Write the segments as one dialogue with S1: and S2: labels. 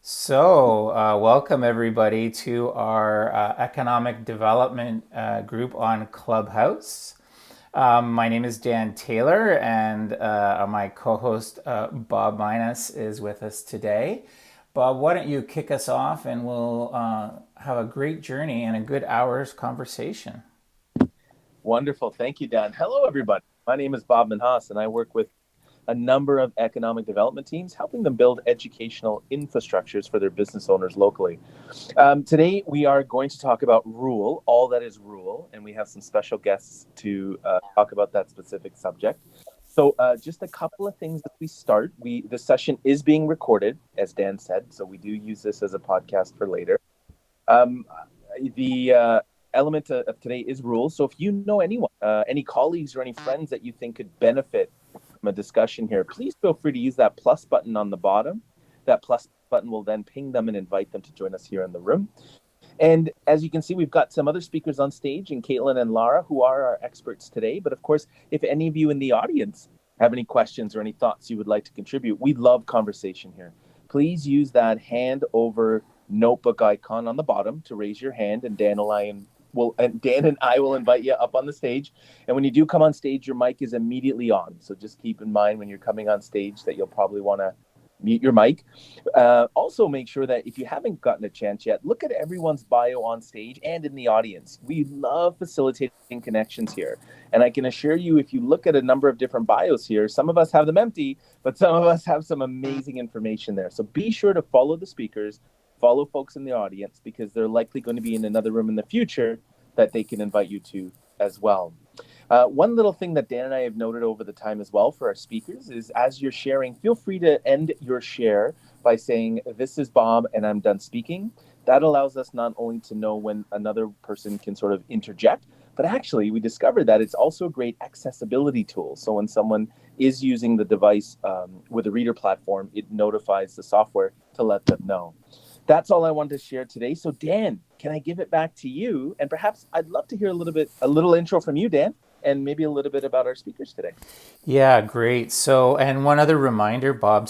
S1: Welcome everybody to our economic development group on Clubhouse. My name is Dan Taylor, and my co host Bob Minhas is with us today. Bob, why don't you kick us off and we'll have a great journey and a good hour's conversation.
S2: Wonderful. Thank you, Dan. Hello, everybody. My name is Bob Minhas, and I work with a number of economic development teams, helping them build educational infrastructures for their business owners locally. Today, we are going to talk about rule, all that is rule, and we have some special guests to talk about that specific subject. Just a couple of things as we start. The session is being recorded, as Dan said, so we do use this as a podcast for later. Um, the element of today is rules. So if you know anyone, any colleagues or any friends that you think could benefit from a discussion here, please feel free to use that plus button on the bottom. That plus button will then ping them and invite them to join us here in the room. And as you can see, we've got some other speakers on stage, and Caitlin and Lara, who are our experts today. But of course, if any of you in the audience have any questions or any thoughts you would like to contribute, we love conversation here. Please use that hand over notebook icon on the bottom to raise your hand, and Dan and I will invite you up on the stage. And when you do come on stage, your mic is immediately on. So just keep in mind when you're coming on stage that you'll probably want to mute your mic. Also, make sure that if you haven't gotten a chance yet, look at everyone's bio on stage and in the audience. We love facilitating connections here. And I can assure you, if you look at a number of different bios here, some of us have them empty, but some of us have some amazing information there. So be sure to follow the speakers, follow folks in the audience, because they're likely going to be in another room in the future that they can invite you to as well. One little thing that Dan and I have noted over the time as well for our speakers is as you're sharing, feel free to end your share by saying, "This is Bob and I'm done speaking." That allows us not only to know when another person can sort of interject, but actually we discovered that it's also a great accessibility tool. So when someone is using the device with a reader platform, it notifies the software to let them know. That's all I wanted to share today. So Dan, can I give it back to you? And perhaps I'd love to hear a little intro from you, Dan, and maybe a little bit about our speakers today.
S1: Yeah, great. And one other reminder, Bob.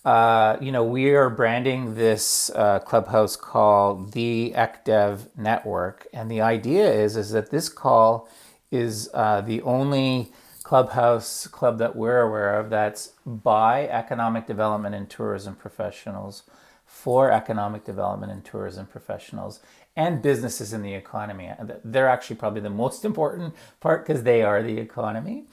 S1: We are branding this clubhouse call the EcDev Network, and the idea is that this call is the only clubhouse club that we're aware of that's by economic development and tourism professionals, for economic development and tourism professionals, and businesses in the economy. They're actually probably the most important part because they are the economy.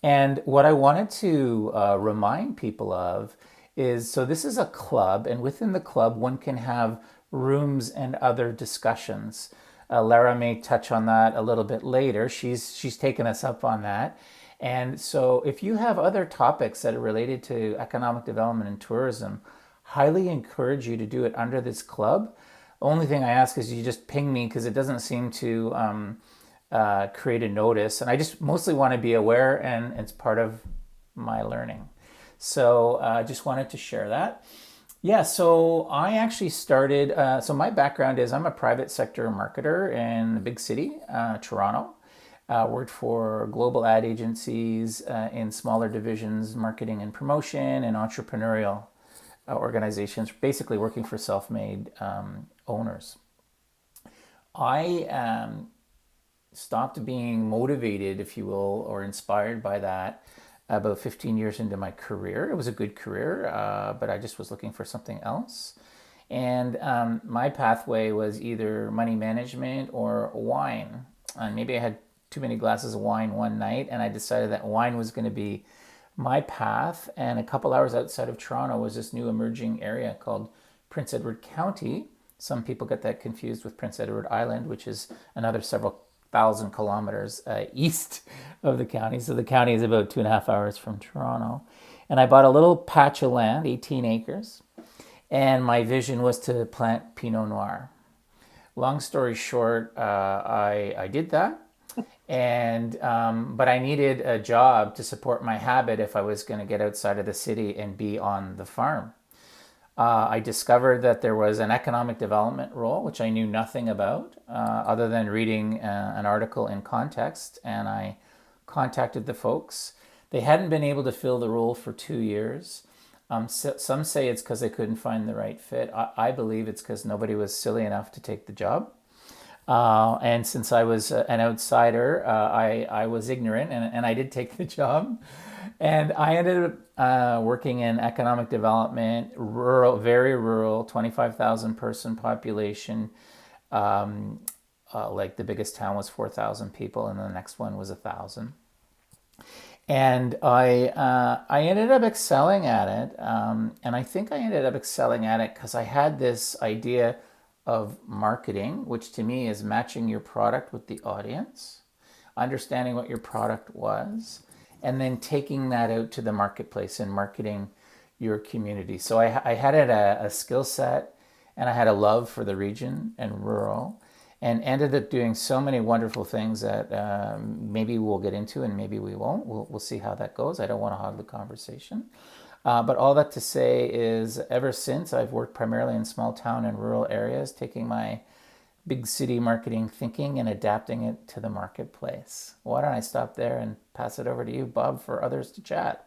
S1: And what I wanted to remind people of is, so this is a club, and within the club, one can have rooms and other discussions. Lara may touch on that a little bit later. She's taken us up on that. And so if you have other topics that are related to economic development and tourism, highly encourage you to do it under this club. Only thing I ask is you just ping me because it doesn't seem to create a notice. And I just mostly want to be aware, and it's part of my learning. So I just wanted to share that. Yeah, so I actually started, so my background is I'm a private sector marketer in a big city, Toronto. Worked for global ad agencies in smaller divisions, marketing and promotion, and entrepreneurial organizations, basically working for self-made owners. I stopped being motivated, if you will, or inspired by that about 15 years into my career. It was a good career, but I just was looking for something else. And my pathway was either money management or wine. And maybe I had too many glasses of wine one night, and I decided that wine was going to be my path. And a couple hours outside of Toronto was this new emerging area called Prince Edward County. Some people get that confused with Prince Edward Island, which is another several thousand kilometers east of the county. So the county is about 2.5 hours from Toronto. And I bought a little patch of land, 18 acres, and my vision was to plant Pinot Noir. Long story short, I did that, and but I needed a job to support my habit if I was going to get outside of the city and be on the farm. I discovered that there was an economic development role, which I knew nothing about other than reading an article in context, and I contacted the folks. They hadn't been able to fill the role for 2 years. Some say it's because they couldn't find the right fit. I believe it's because nobody was silly enough to take the job. And since I was an outsider, I was ignorant and I did take the job. And I ended up working in economic development, rural, very rural, 25,000 person population. Like the biggest town was 4,000 people, and the next one was 1,000. And I ended up excelling at it, and I think I ended up excelling at it because I had this idea of marketing, which to me is matching your product with the audience, understanding what your product was, and then taking that out to the marketplace and marketing your community. So I had a skill set, and I had a love for the region and rural, and ended up doing so many wonderful things that maybe we'll get into and maybe we won't. We'll see how that goes. I don't want to hog the conversation. But all that to say is, ever since, I've worked primarily in small town and rural areas, taking my big city marketing thinking and adapting it to the marketplace. Why don't I stop there and pass it over to you, Bob, for others to chat?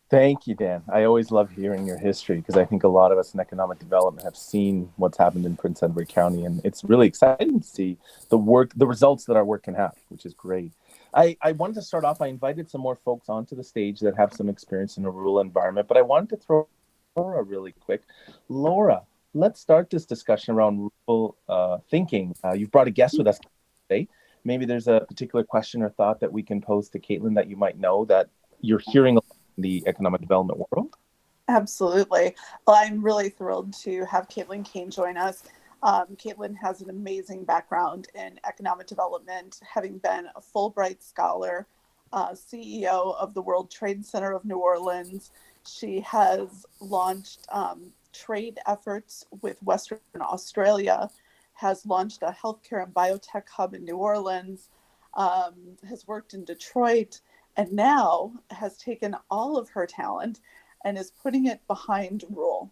S2: Thank you, Dan. I always love hearing your history because I think a lot of us in economic development have seen what's happened in Prince Edward County, and it's really exciting to see the results that our work can have, which is great. I wanted to start off. I invited some more folks onto the stage that have some experience in a rural environment, but I wanted to throw Laura really quick. Laura, let's start this discussion around rural thinking. You've brought a guest with us today. Maybe there's a particular question or thought that we can pose to Caitlin that you might know that you're hearing in the economic development world.
S3: Absolutely. Well, I'm really thrilled to have Caitlin Kane join us. Caitlin has an amazing background in economic development, having been a Fulbright scholar, CEO of the World Trade Center of New Orleans. She has launched trade efforts with Western Australia, has launched a healthcare and biotech hub in New Orleans, has worked in Detroit, and now has taken all of her talent and is putting it behind Rule.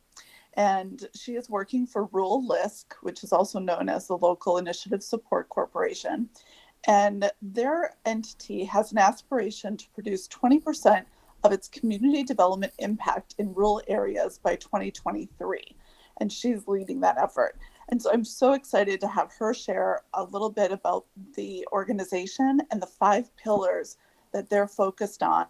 S3: And she is working for Rule LISC, which is also known as the Local Initiative Support Corporation. And their entity has an aspiration to produce 20% of its community development impact in rural areas by 2023. And she's leading that effort. And so I'm so excited to have her share a little bit about the organization and the 5 pillars that they're focused on,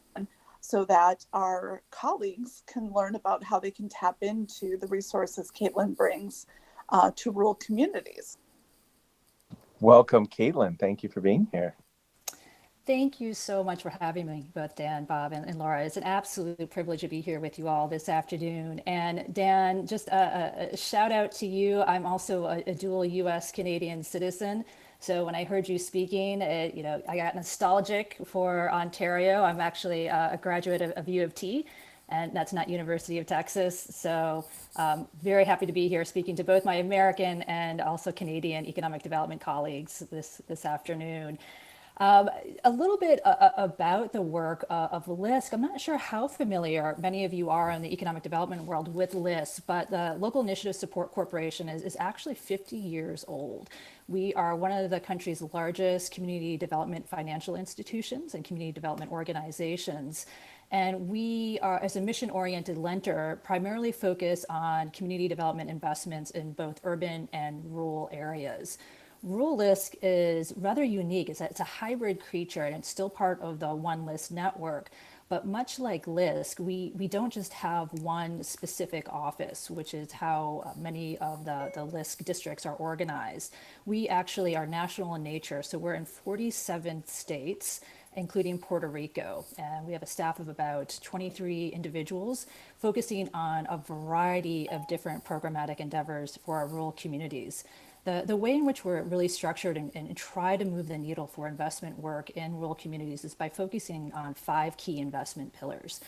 S3: so that our colleagues can learn about how they can tap into the resources Caitlin brings to rural communities.
S2: Welcome, Caitlin. Thank you for being here.
S4: Thank you so much for having me, both Dan, Bob, and Laura. It's an absolute privilege to be here with you all this afternoon. And Dan, just a shout out to you. I'm also a dual U.S. Canadian citizen. So when I heard you speaking, I got nostalgic for Ontario. I'm actually a graduate of U of T, and that's not University of Texas. So very happy to be here speaking to both my American and also Canadian economic development colleagues this afternoon. A little bit about the work of LISC. I'm not sure how familiar many of you are in the economic development world with LISC, but the Local Initiative Support Corporation is actually 50 years old. We are one of the country's largest community development financial institutions and community development organizations. And we are, as a mission-oriented lender, primarily focus on community development investments in both urban and rural areas. Rural LISC is rather unique. It's a hybrid creature, and it's still part of the One LISC network. But much like LISC, we don't just have one specific office, which is how many of the LISC districts are organized. We actually are national in nature, so we're in 47 states, including Puerto Rico. And we have a staff of about 23 individuals focusing on a variety of different programmatic endeavors for our rural communities. The way in which we're really structured and try to move the needle for investment work in rural communities is by focusing on 5 key investment pillars.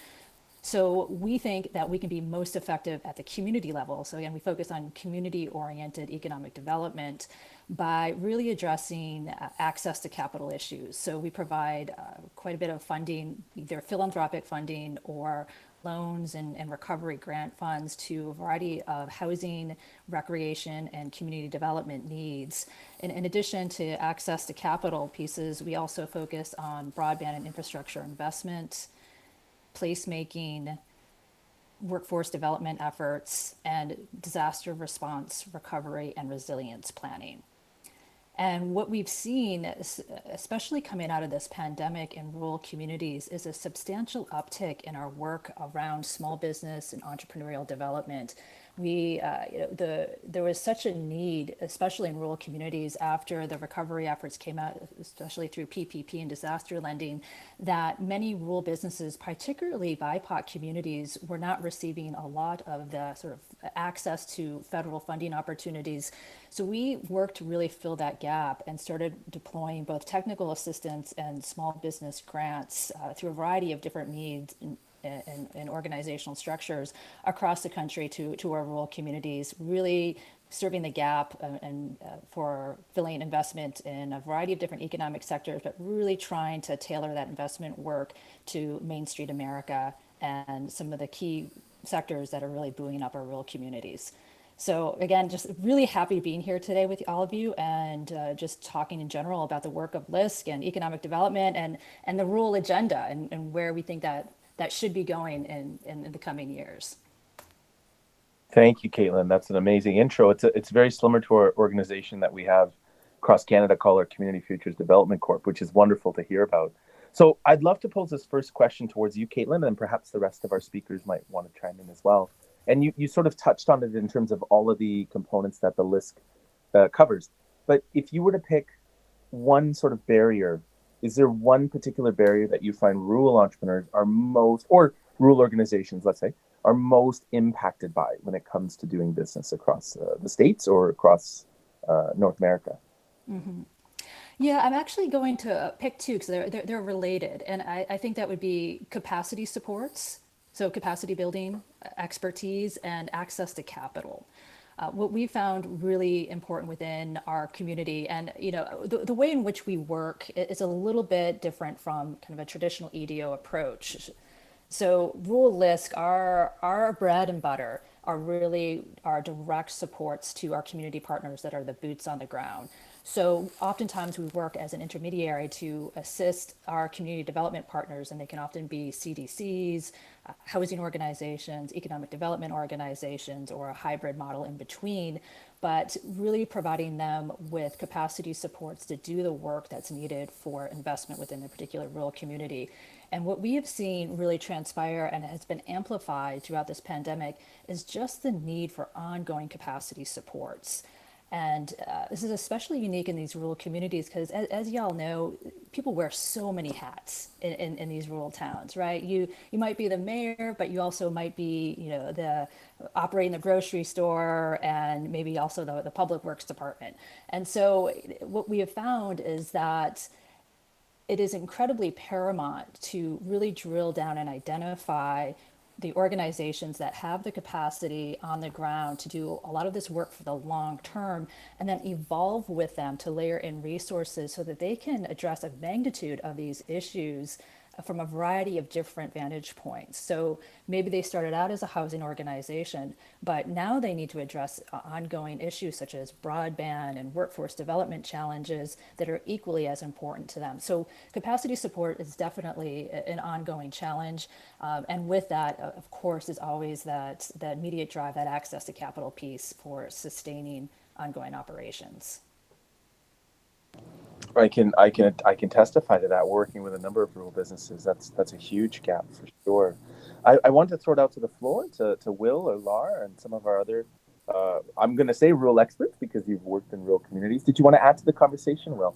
S4: So we think that we can be most effective at the community level. So again, we focus on community-oriented economic development by really addressing access to capital issues. So we provide quite a bit of funding, either philanthropic funding or loans and recovery grant funds to a variety of housing, recreation, and community development needs. In addition to access to capital pieces, we also focus on broadband and infrastructure investment, placemaking, workforce development efforts, and disaster response, recovery, and resilience planning. And what we've seen, especially coming out of this pandemic in rural communities, is a substantial uptick in our work around small business and entrepreneurial development. There was such a need, especially in rural communities, after the recovery efforts came out, especially through PPP and disaster lending, that many rural businesses, particularly BIPOC communities, were not receiving a lot of the sort of access to federal funding opportunities. So we worked to really fill that gap and started deploying both technical assistance and small business grants through a variety of different needs and organizational structures across the country to our rural communities, really serving the gap and for filling investment in a variety of different economic sectors, but really trying to tailor that investment work to Main Street America and some of the key sectors that are really buoying up our rural communities. So again, just really happy being here today with all of you and just talking in general about the work of LISC and economic development and the rural agenda and where we think that should be going in the coming years.
S2: Thank you, Caitlin. That's an amazing intro. It's very similar to our organization that we have across Canada called our Community Futures Development Corp, which is wonderful to hear about. So I'd love to pose this first question towards you, Caitlin, and perhaps the rest of our speakers might want to chime in as well. And you sort of touched on it in terms of all of the components that the LISC covers. But if you were to pick one sort of barrier, is there one particular barrier that you find rural entrepreneurs are most, or rural organizations, let's say, are most impacted by when it comes to doing business across the States or across North America?
S4: Mm-hmm. Yeah, I'm actually going to pick two because they're related. And I think that would be capacity supports. So capacity building, expertise, and access to capital. What we found really important within our community, and the way in which we work is a little bit different from kind of a traditional EDO approach. So rural LISC, our bread and butter are really our direct supports to our community partners that are the boots on the ground. So oftentimes we work as an intermediary to assist our community development partners, and they can often be CDCs, housing organizations, economic development organizations, or a hybrid model in between, but really providing them with capacity supports to do the work that's needed for investment within a particular rural community. And what we have seen really transpire and has been amplified throughout this pandemic is just the need for ongoing capacity supports. And this is especially unique in these rural communities because, as y'all know, people wear so many hats in these rural towns, right? You might be the mayor, but you also might be, the operating the grocery store and maybe also the public works department. And so what we have found is that it is incredibly paramount to really drill down and identify the organizations that have the capacity on the ground to do a lot of this work for the long term, and then evolve with them to layer in resources so that they can address a magnitude of these issues from a variety of different vantage points. So maybe they started out as a housing organization, but now they need to address ongoing issues such as broadband and workforce development challenges that are equally as important to them. So capacity support is definitely an ongoing challenge. And with that, of course, is always that immediate drive, that access to capital piece for sustaining ongoing operations.
S2: I can testify to that. Working with a number of rural businesses, that's a huge gap for sure. I want to throw it out to the floor to Will or Lar and some of our other I'm going to say rural experts because you've worked in rural communities. Did you want to add to the conversation, Will?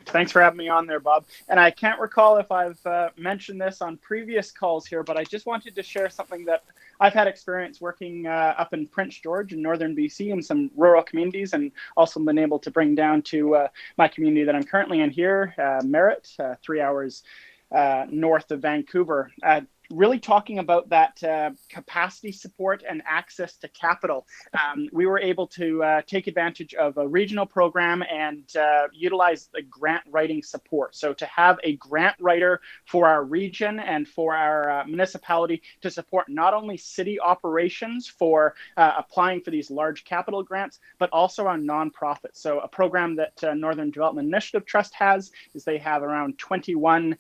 S5: Thanks for having me on there, Bob. And I can't recall if I've mentioned this on previous calls here, but I just wanted to share something that I've had experience working up in Prince George in northern BC in some rural communities, and also been able to bring down to my community that I'm currently in here, Merritt, 3 hours north of Vancouver. Really talking about that capacity support and access to capital. We were able to take advantage of a regional program and utilize the grant writing support. So to have a grant writer for our region and for our municipality to support not only city operations for applying for these large capital grants, but also our nonprofits. So a program that Northern Development Initiative Trust has is they have around 21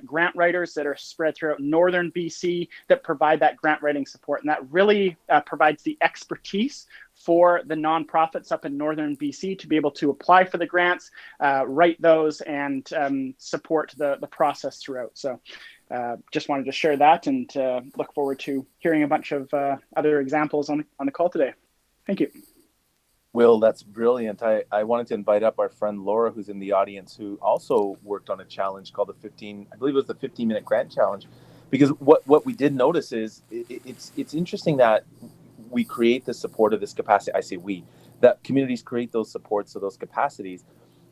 S5: grant writers that are spread throughout northern BC that provide that grant writing support. And that really provides the expertise for the nonprofits up in northern BC to be able to apply for the grants, write those, and support the process throughout. So just wanted to share that, and look forward to hearing a bunch of other examples on the call today. Thank you.
S2: Will, that's brilliant. I wanted to invite up our friend Laura, who's in the audience, who also worked on a challenge called the 15-minute grant challenge. Because what we did notice is it's interesting that we create the support of this capacity. I say we, that communities create those supports of those capacities,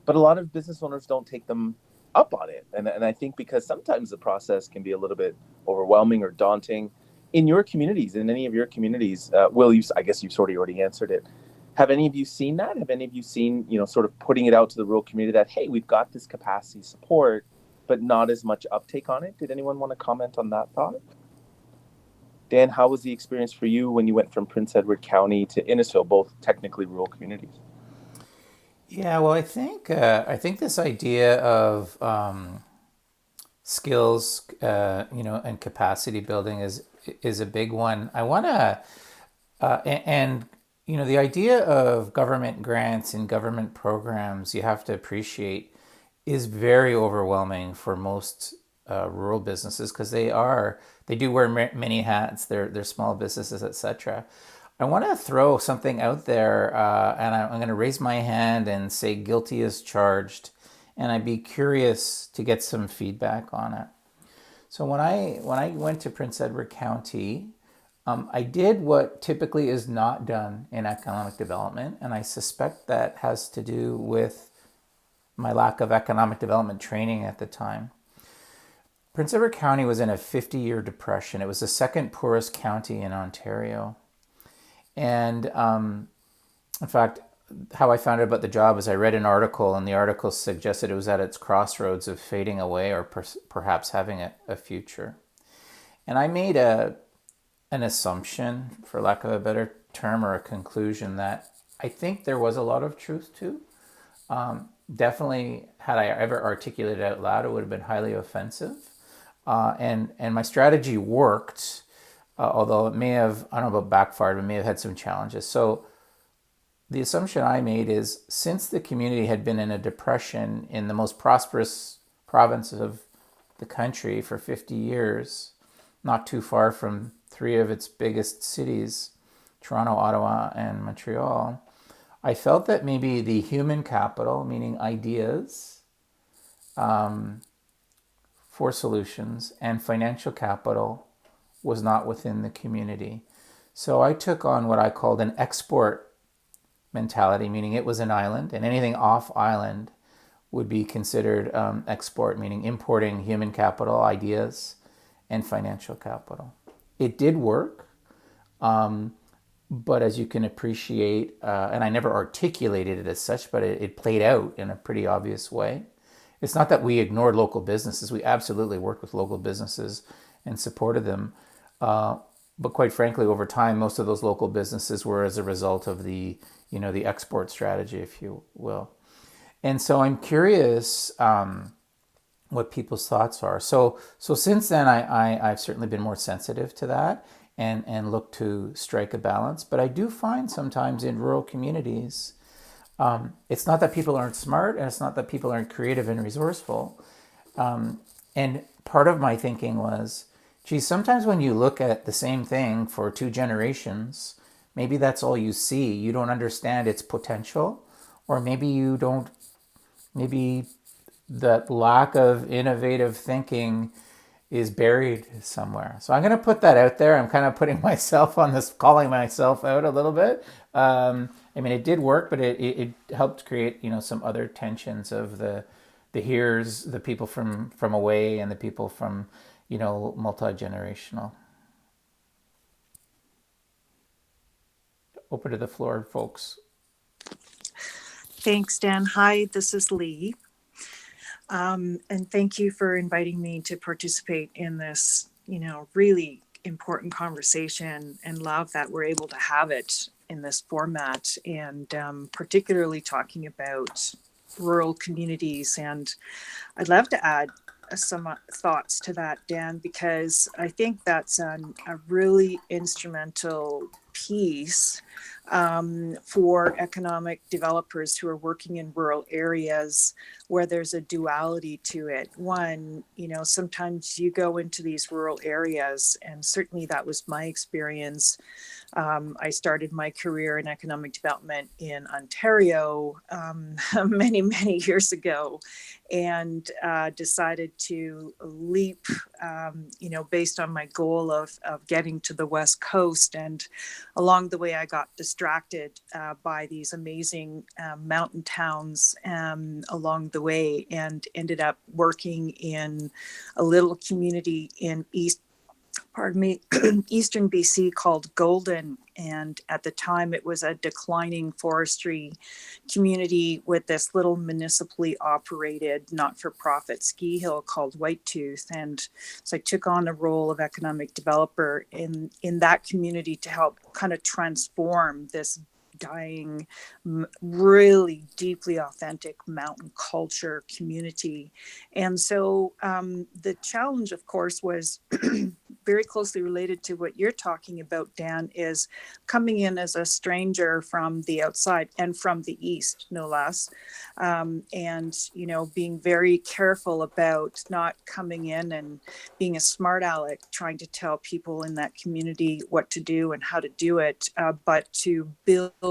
S2: but a lot of business owners don't take them up on it. And I think because sometimes the process can be a little bit overwhelming or daunting. In your communities, in any of your communities, Will, I guess you've sort of already answered it. Have any of you seen that? Have any of you seen, sort of putting it out to the rural community that, hey, we've got this capacity support, but not as much uptake on it? Did anyone want to comment on that thought? Dan, how was the experience for you when you went from Prince Edward County to Innisfil, both technically rural communities?
S1: Yeah, well, I think this idea of skills, and capacity building is a big one. I want to, and the idea of government grants and government programs, you have to appreciate, is very overwhelming for most rural businesses, because they do wear many hats. They're small businesses, etc. I want to throw something out there, and I'm going to raise my hand and say guilty as charged, and I'd be curious to get some feedback on it. So when I went to Prince Edward County, I did what typically is not done in economic development, and I suspect that has to do with my lack of economic development training at the time. Prince Edward County was in a 50-year depression. It was the second poorest county in Ontario. And in fact, how I found out about the job is I read an article, and the article suggested it was at its crossroads of fading away or perhaps having a future. And I made an assumption, for lack of a better term, or a conclusion that I think there was a lot of truth to. Definitely, had I ever articulated it out loud, it would have been highly offensive. And my strategy worked, although it may have, I don't know about backfired, but may have had some challenges. So the assumption I made is, since the community had been in a depression in the most prosperous province of the country for 50 years, not too far from three of its biggest cities, Toronto, Ottawa, and Montreal, I felt that maybe the human capital, meaning ideas for solutions, and financial capital was not within the community. So I took on what I called an export mentality, meaning it was an island, and anything off island would be considered export, meaning importing human capital, ideas, and financial capital. It did work, but as you can appreciate, and I never articulated it as such, but it played out in a pretty obvious way. It's not that we ignored local businesses. We absolutely worked with local businesses and supported them. But quite frankly, over time, most of those local businesses were as a result of the export strategy, if you will. And so I'm curious what people's thoughts are. So since then, I've certainly been more sensitive to that and look to strike a balance. But I do find sometimes in rural communities, it's not that people aren't smart, and it's not that people aren't creative and resourceful. And part of my thinking was, geez, sometimes when you look at the same thing for two generations, maybe that's all you see. You don't understand its potential, or maybe that lack of innovative thinking is buried somewhere. So I'm going to put that out there. I'm kind of putting myself on this, calling myself out a little bit. It did work, but it helped create, some other tensions of the here's, the people from away, and the people from, multi-generational. Open to the floor, folks.
S6: Thanks, Dan. Hi, this is Lee. And thank you for inviting me to participate in this, really important conversation, and love that we're able to have it in this format, and particularly talking about rural communities. And I'd love to add some thoughts to that, Dan, because I think that's a really instrumental piece for economic developers who are working in rural areas where there's a duality to it. One, sometimes you go into these rural areas, and certainly that was my experience. I started my career in economic development in Ontario many, many years ago, and decided to leap, based on my goal of getting to the West Coast. And along the way, I got distracted by these amazing mountain towns along the way, and ended up working in a little community in Eastern BC called Golden. And at the time, it was a declining forestry community with this little municipally operated not-for-profit ski hill called Whitetooth. And so I took on the role of economic developer in that community to help kind of transform this dying, really deeply authentic mountain culture community. And so the challenge, of course, was very closely related to what you're talking about, Dan, is coming in as a stranger from the outside and from the East, no less. And, being very careful about not coming in and being a smart aleck, trying to tell people in that community what to do and how to do it, but to build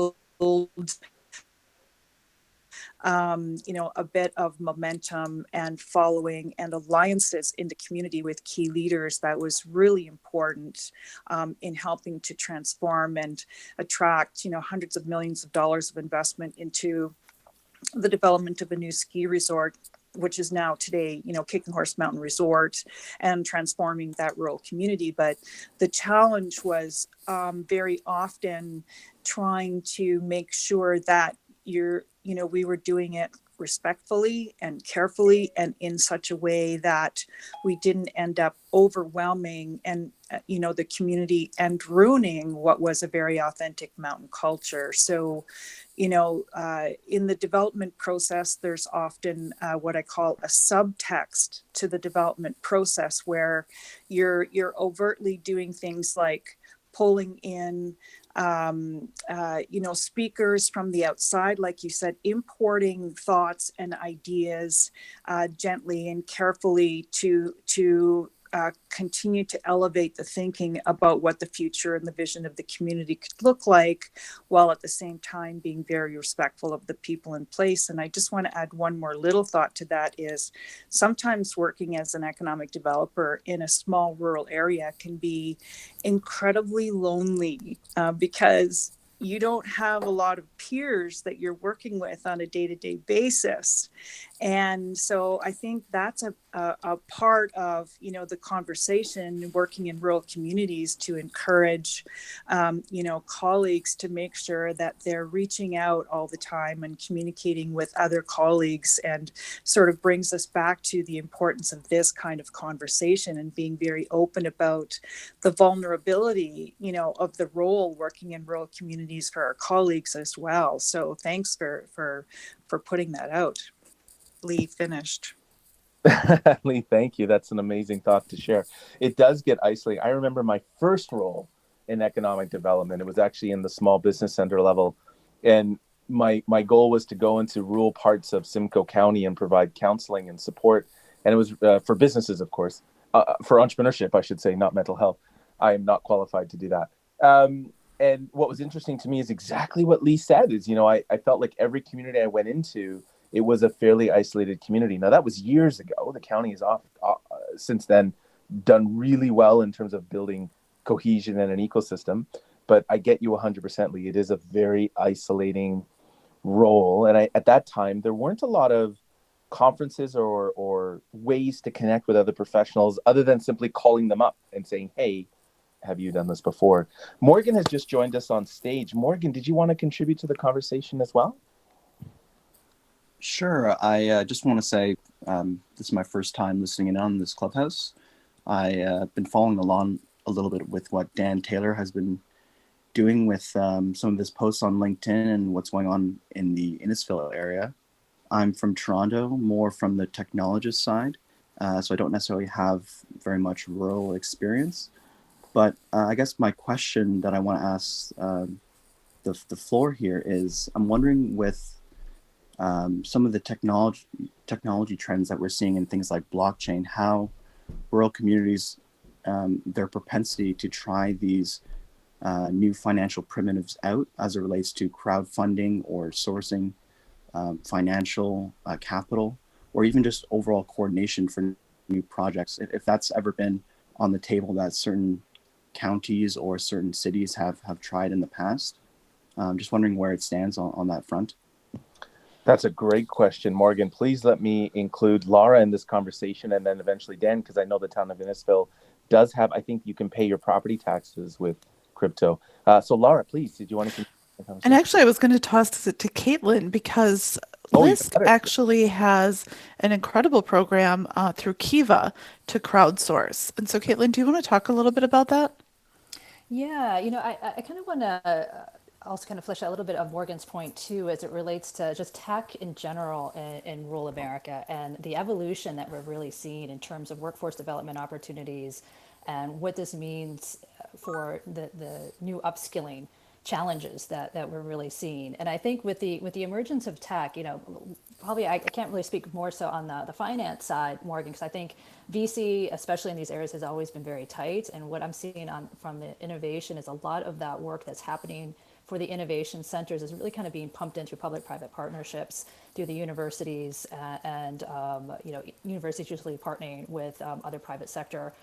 S6: a bit of momentum and following and alliances in the community with key leaders. That was really important in helping to transform and attract, hundreds of millions of dollars of investment into the development of a new ski resort, which is now today, Kicking Horse Mountain Resort, and transforming that rural community. But the challenge was very often trying to make sure that we were doing it respectfully and carefully and in such a way that we didn't end up overwhelming and the community and ruining what was a very authentic mountain culture. So in the development process, there's often what I call a subtext to the development process, where you're overtly doing things like pulling in speakers from the outside, like you said, importing thoughts and ideas gently and carefully to continue to elevate the thinking about what the future and the vision of the community could look like, while at the same time being very respectful of the people in place. And I just want to add one more little thought to that, is sometimes working as an economic developer in a small rural area can be incredibly lonely because you don't have a lot of peers that you're working with on a day-to-day basis. And so I think that's a part of, the conversation working in rural communities, to encourage, colleagues to make sure that they're reaching out all the time and communicating with other colleagues, and sort of brings us back to the importance of this kind of conversation and being very open about the vulnerability, of the role working in rural communities for our colleagues as well. So thanks for putting that out. Lee, finished.
S2: Lee, thank you. That's an amazing thought to share. It does get isolating. I remember my first role in economic development. It was actually in the small business center level. And my goal was to go into rural parts of Simcoe County and provide counseling and support. And it was for businesses, of course, for entrepreneurship, I should say, not mental health. I am not qualified to do that. And what was interesting to me is exactly what Lee said is, I felt like every community I went into, it was a fairly isolated community. Now, that was years ago. The county has since then done really well in terms of building cohesion and an ecosystem. But I get you 100%, Lee. It is a very isolating role. And at that time, there weren't a lot of conferences or ways to connect with other professionals other than simply calling them up and saying, hey, have you done this before? Morgan has just joined us on stage. Morgan, did you want to contribute to the conversation as well?
S7: Sure. I just want to say this is my first time listening in on this clubhouse. I've been following along a little bit with what Dan Taylor has been doing with some of his posts on LinkedIn and what's going on in the Innisfil area. I'm from Toronto, more from the technologist side. so I don't necessarily have very much rural experience. But I guess my question that I want to ask the floor here is, I'm wondering with some of the technology trends that we're seeing in things like blockchain, how rural communities, their propensity to try these new financial primitives out as it relates to crowdfunding or sourcing financial capital, or even just overall coordination for new projects. If that's ever been on the table that certain counties or certain cities have tried in the past. Just wondering where it stands on that front.
S2: That's a great question, Morgan. Please let me include Laura in this conversation, and then eventually Dan, because I know the town of Innisfil does have, I think you can pay your property taxes with crypto. So Laura, please, did you want to continue the conversation?
S3: And actually, I was going to toss it to Caitlin because
S2: Even
S3: List
S2: better.
S3: actually has an incredible program through Kiva to crowdsource. And so, Caitlin, do you want to talk a little bit about that?
S4: Yeah, I kind of want to also kind of flesh out a little bit of Morgan's point too, as it relates to just tech in general in rural America and the evolution that we're really seeing in terms of workforce development opportunities and what this means for the new upskilling challenges that we're really seeing. And I think with the emergence of tech, probably I can't really speak more so on the finance side, Morgan, because I think VC, especially in these areas, has always been very tight. And what I'm seeing from the innovation is a lot of that work that's happening for the innovation centers is really kind of being pumped in through public-private partnerships through the universities and universities usually partnering with other private sector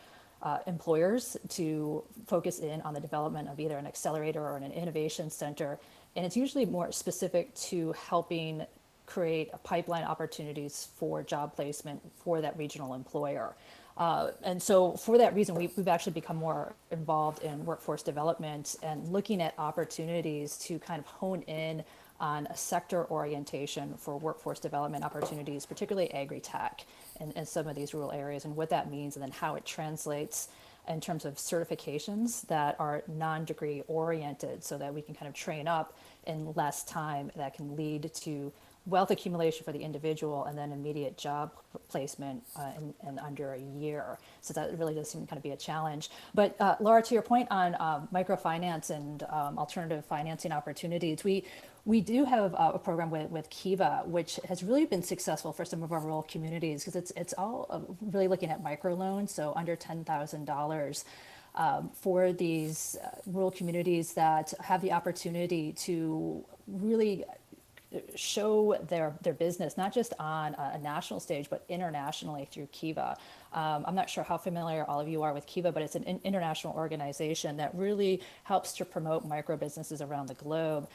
S4: employers to focus in on the development of either an accelerator or an innovation center. And it's usually more specific to helping create pipeline opportunities for job placement for that regional employer. And so for that reason, we've actually become more involved in workforce development and looking at opportunities to kind of hone in on a sector orientation for workforce development opportunities, particularly agri-tech in some of these rural areas, and what that means, and then how it translates in terms of certifications that are non-degree oriented so that we can kind of train up in less time that can lead to wealth accumulation for the individual and then immediate job placement in under a year. So that really does seem to kind of be a challenge. But Laura, to your point on microfinance and alternative financing opportunities, we do have a program with Kiva, which has really been successful for some of our rural communities because it's all really looking at microloans, so under $10,000. For these rural communities that have the opportunity to really show their business, not just on a national stage, but internationally through Kiva. I'm not sure how familiar all of you are with Kiva, but it's an international organization that really helps to promote micro businesses around the globe.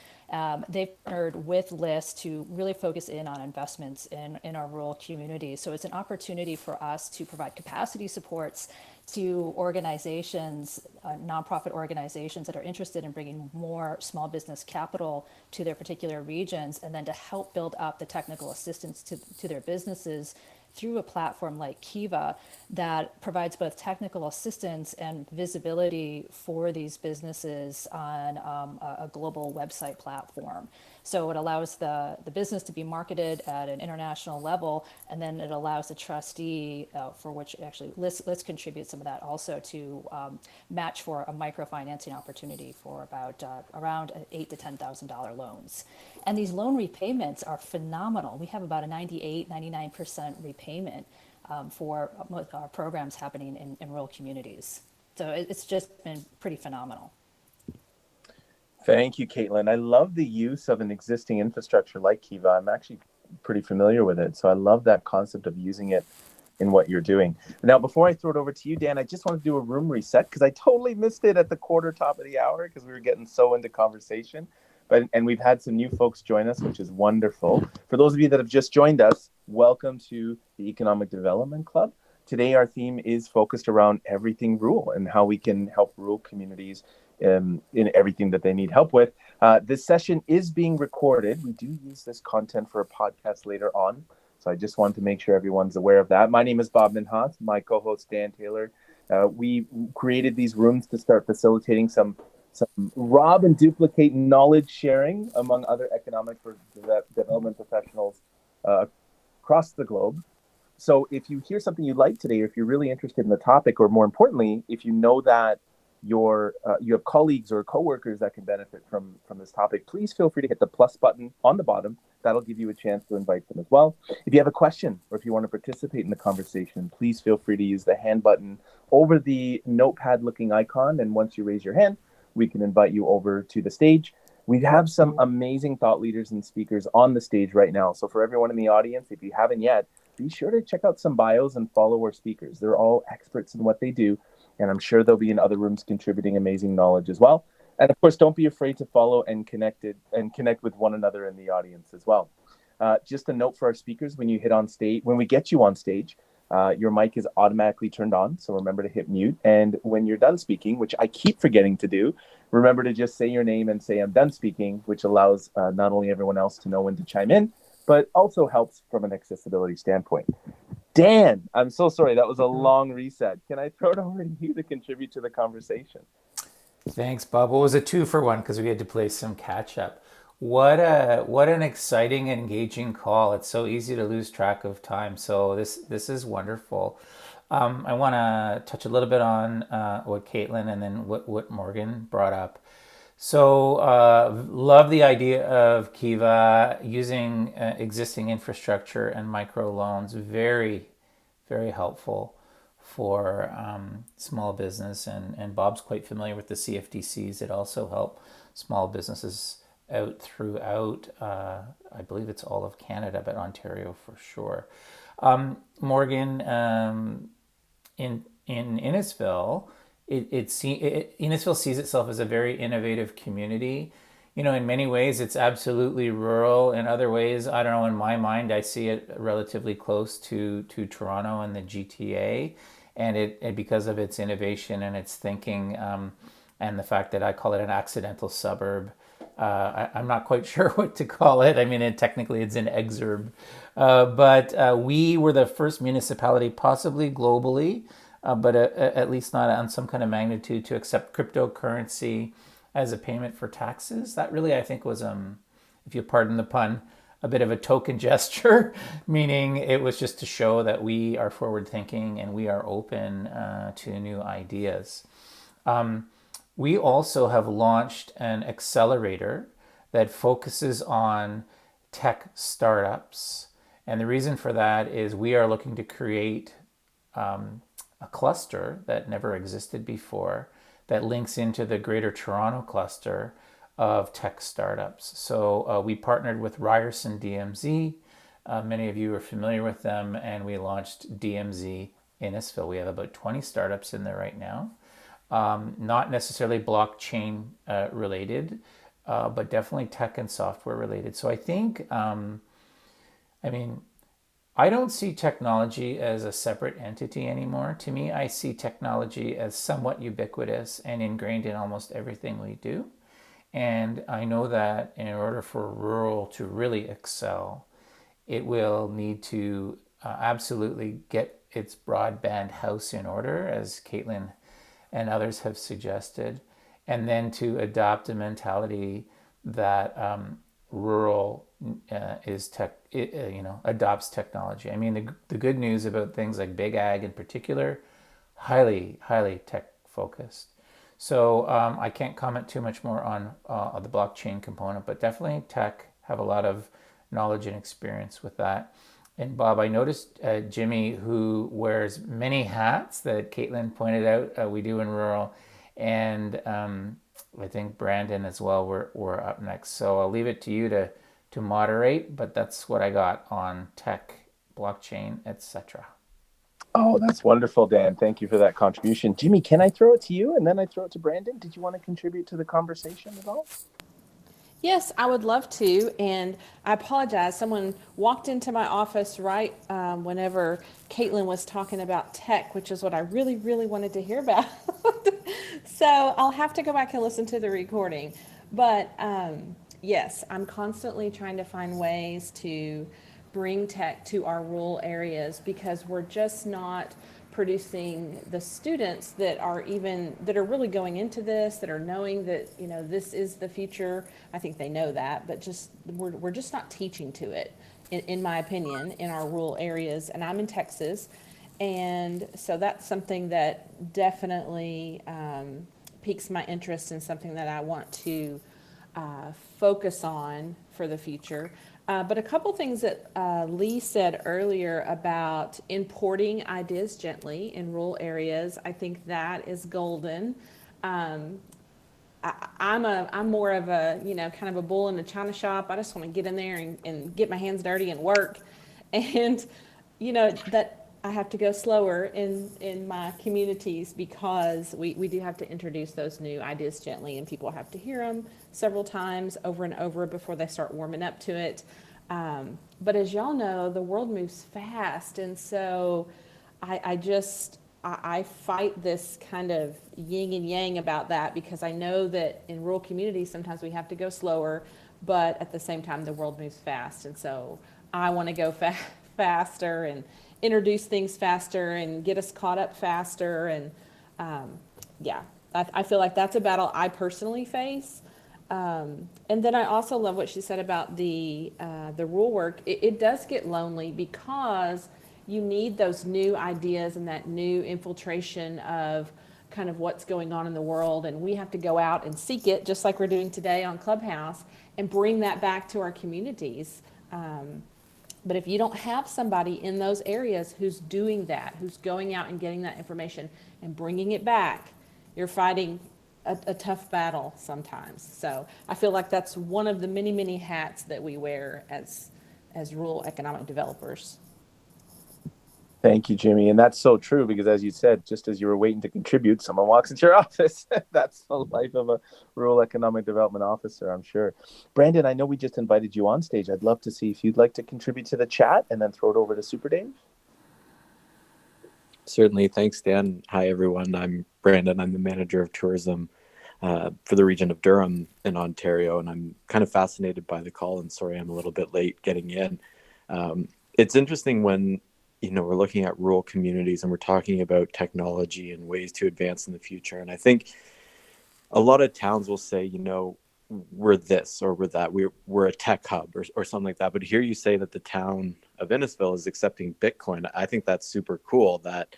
S4: They've partnered with List to really focus in on investments in our rural communities. So it's an opportunity for us to provide capacity supports to organizations, nonprofit organizations that are interested in bringing more small business capital to their particular regions, and then to help build up the technical assistance to their businesses through a platform like Kiva that provides both technical assistance and visibility for these businesses on a global website platform. So it allows the business to be marketed at an international level, and then it allows the trustee, for which actually List contributes some of that also, to match for a microfinancing opportunity for about around $8,000 to $10,000 loans. And these loan repayments are phenomenal. We have about a 99% repayment for our programs happening in rural communities. So it's just been pretty phenomenal.
S2: Thank you, Caitlin. I love the use of an existing infrastructure like Kiva. I'm actually pretty familiar with it. So I love that concept of using it in what you're doing. Now, before I throw it over to you, Dan, I just want to do a room reset because I totally missed it at the top of the hour because we were getting so into conversation. And we've had some new folks join us, which is wonderful. For those of you that have just joined us, welcome to the Economic Development Club. Today, our theme is focused around everything rural and how we can help rural communities in everything that they need help with. This session is being recorded. We do use this content for a podcast later on. So I just wanted to make sure everyone's aware of that. My name is Bob Minhas, my co-host Dan Taylor. We created these rooms to start facilitating some rob and duplicate knowledge sharing among other economic development professionals across the globe. So if you hear something you like today, or if you're really interested in the topic, or more importantly, if you know that you have colleagues or coworkers that can benefit from this topic, please feel free to hit the plus button on the bottom. That'll give you a chance to invite them as well. If you have a question or if you want to participate in the conversation, please feel free to use the hand button over the notepad looking icon. And once you raise your hand, we can invite you over to the stage. We have some amazing thought leaders and speakers on the stage right now. So for everyone in the audience, if you haven't yet, be sure to check out some bios and follow our speakers. They're all experts in what they do, and I'm sure they'll be in other rooms contributing amazing knowledge as well. And of course, don't be afraid to follow and connect with one another in the audience as well. Just a note for our speakers: when we get you on stage, your mic is automatically turned on. So remember to hit mute. And when you're done speaking, which I keep forgetting to do, remember to just say your name and say I'm done speaking, which allows not only everyone else to know when to chime in, but also helps from an accessibility standpoint. Dan, I'm so sorry. That was a long reset. Can I throw it over to you to contribute to the conversation?
S1: Thanks, Bob. Well, it was a 2-for-1 because we had to play some catch up. What an exciting and engaging call. It's so easy to lose track of time. So this is wonderful. I want to touch a little bit on what Caitlin and then what Morgan brought up. So love the idea of Kiva using existing infrastructure and microloans. Very, very helpful for small business. And Bob's quite familiar with the CFDCs that also help small businesses out throughout, I believe it's all of Canada, but Ontario for sure. Morgan, in Innisfil, Innisfil sees itself as a very innovative community. In many ways, it's absolutely rural. In other ways, I don't know, in my mind, I see it relatively close to Toronto and the GTA. And it because of its innovation and its thinking, and the fact that I call it an accidental suburb. I'm not quite sure what to call it. I mean, technically it's an exurb. But we were the first municipality, possibly globally, but at least not on some kind of magnitude, to accept cryptocurrency as a payment for taxes. That really, I think, was, if you pardon the pun, a bit of a token gesture, meaning it was just to show that we are forward thinking and we are open to new ideas. We also have launched an accelerator that focuses on tech startups. And the reason for that is we are looking to create a cluster that never existed before that links into the Greater Toronto cluster of tech startups. So we partnered with Ryerson DMZ. Many of you are familiar with them, and we launched DMZ Innisfil. We have about 20 startups in there right now. Not necessarily blockchain related, but definitely tech and software related. So I think, I don't see technology as a separate entity anymore. To me, I see technology as somewhat ubiquitous and ingrained in almost everything we do. And I know that in order for rural to really excel, it will need to absolutely get its broadband house in order, as Caitlin and others have suggested, and then to adopt a mentality that rural adopts technology. I mean, the good news about things like big ag in particular, highly tech focused. So I can't comment too much more on the blockchain component, but definitely tech, have a lot of knowledge and experience with that. And Bob, I noticed Jimmy, who wears many hats that Caitlin pointed out we do in rural, and I think Brandon as well were up next. So I'll leave it to you to moderate, but that's what I got on tech, blockchain, etc.
S2: Oh, that's wonderful, Dan. Thank you for that contribution. Jimmy, can I throw it to you and then I throw it to Brandon? Did you want to contribute to the conversation at all?
S8: Yes, I would love to. And I apologize. Someone walked into my office right whenever Caitlin was talking about tech, which is what I really, really wanted to hear about. So I'll have to go back and listen to the recording. But yes, I'm constantly trying to find ways to bring tech to our rural areas because we're just not producing the students that are really going into this, that are knowing that, you know, this is the future. I think they know that, but just we're just not teaching to it, in my opinion, in our rural areas. And I'm in Texas, and so that's something that definitely piques my interest, and something that I want to focus on for the future. But a couple things that Lee said earlier about importing ideas gently in rural areas, I think that is golden. I'm more of a, you know, kind of a bull in a china shop. I just want to get in there and get my hands dirty and work. And, you know, that I have to go slower in my communities, because we do have to introduce those new ideas gently, and people have to hear them several times over and over before they start warming up to it. But as y'all know, the world moves fast. And so I fight this kind of yin and yang about that, because I know that in rural communities, sometimes we have to go slower, but at the same time, the world moves fast. And so I want to go faster and introduce things faster and get us caught up faster. And yeah, I feel like that's a battle I personally face. And then I also love what she said about the rural work. It does get lonely, because you need those new ideas and that new infiltration of kind of what's going on in the world. And we have to go out and seek it, just like we're doing today on Clubhouse, and bring that back to our communities. But if you don't have somebody in those areas who's doing that, who's going out and getting that information and bringing it back, you're fighting a tough battle sometimes. So I feel like that's one of the many, many hats that we wear as rural economic developers.
S2: Thank you, Jimmy. And that's so true, because as you said, just as you were waiting to contribute, someone walks into your office. That's the life of a rural economic development officer, I'm sure. Brandon, I know we just invited you on stage. I'd love to see if you'd like to contribute to the chat and then throw it over to Super Dave.
S9: Certainly. Thanks, Dan. Hi, everyone. I'm Brandon. I'm the manager of tourism for the region of Durham in Ontario, and I'm kind of fascinated by the call, and sorry I'm a little bit late getting in. It's interesting when, you know, we're looking at rural communities and we're talking about technology and ways to advance in the future. And I think a lot of towns will say, you know, we're this or we're that, we're a tech hub or something like that. But here you say that the town of Innisfil is accepting Bitcoin. I think that's super cool that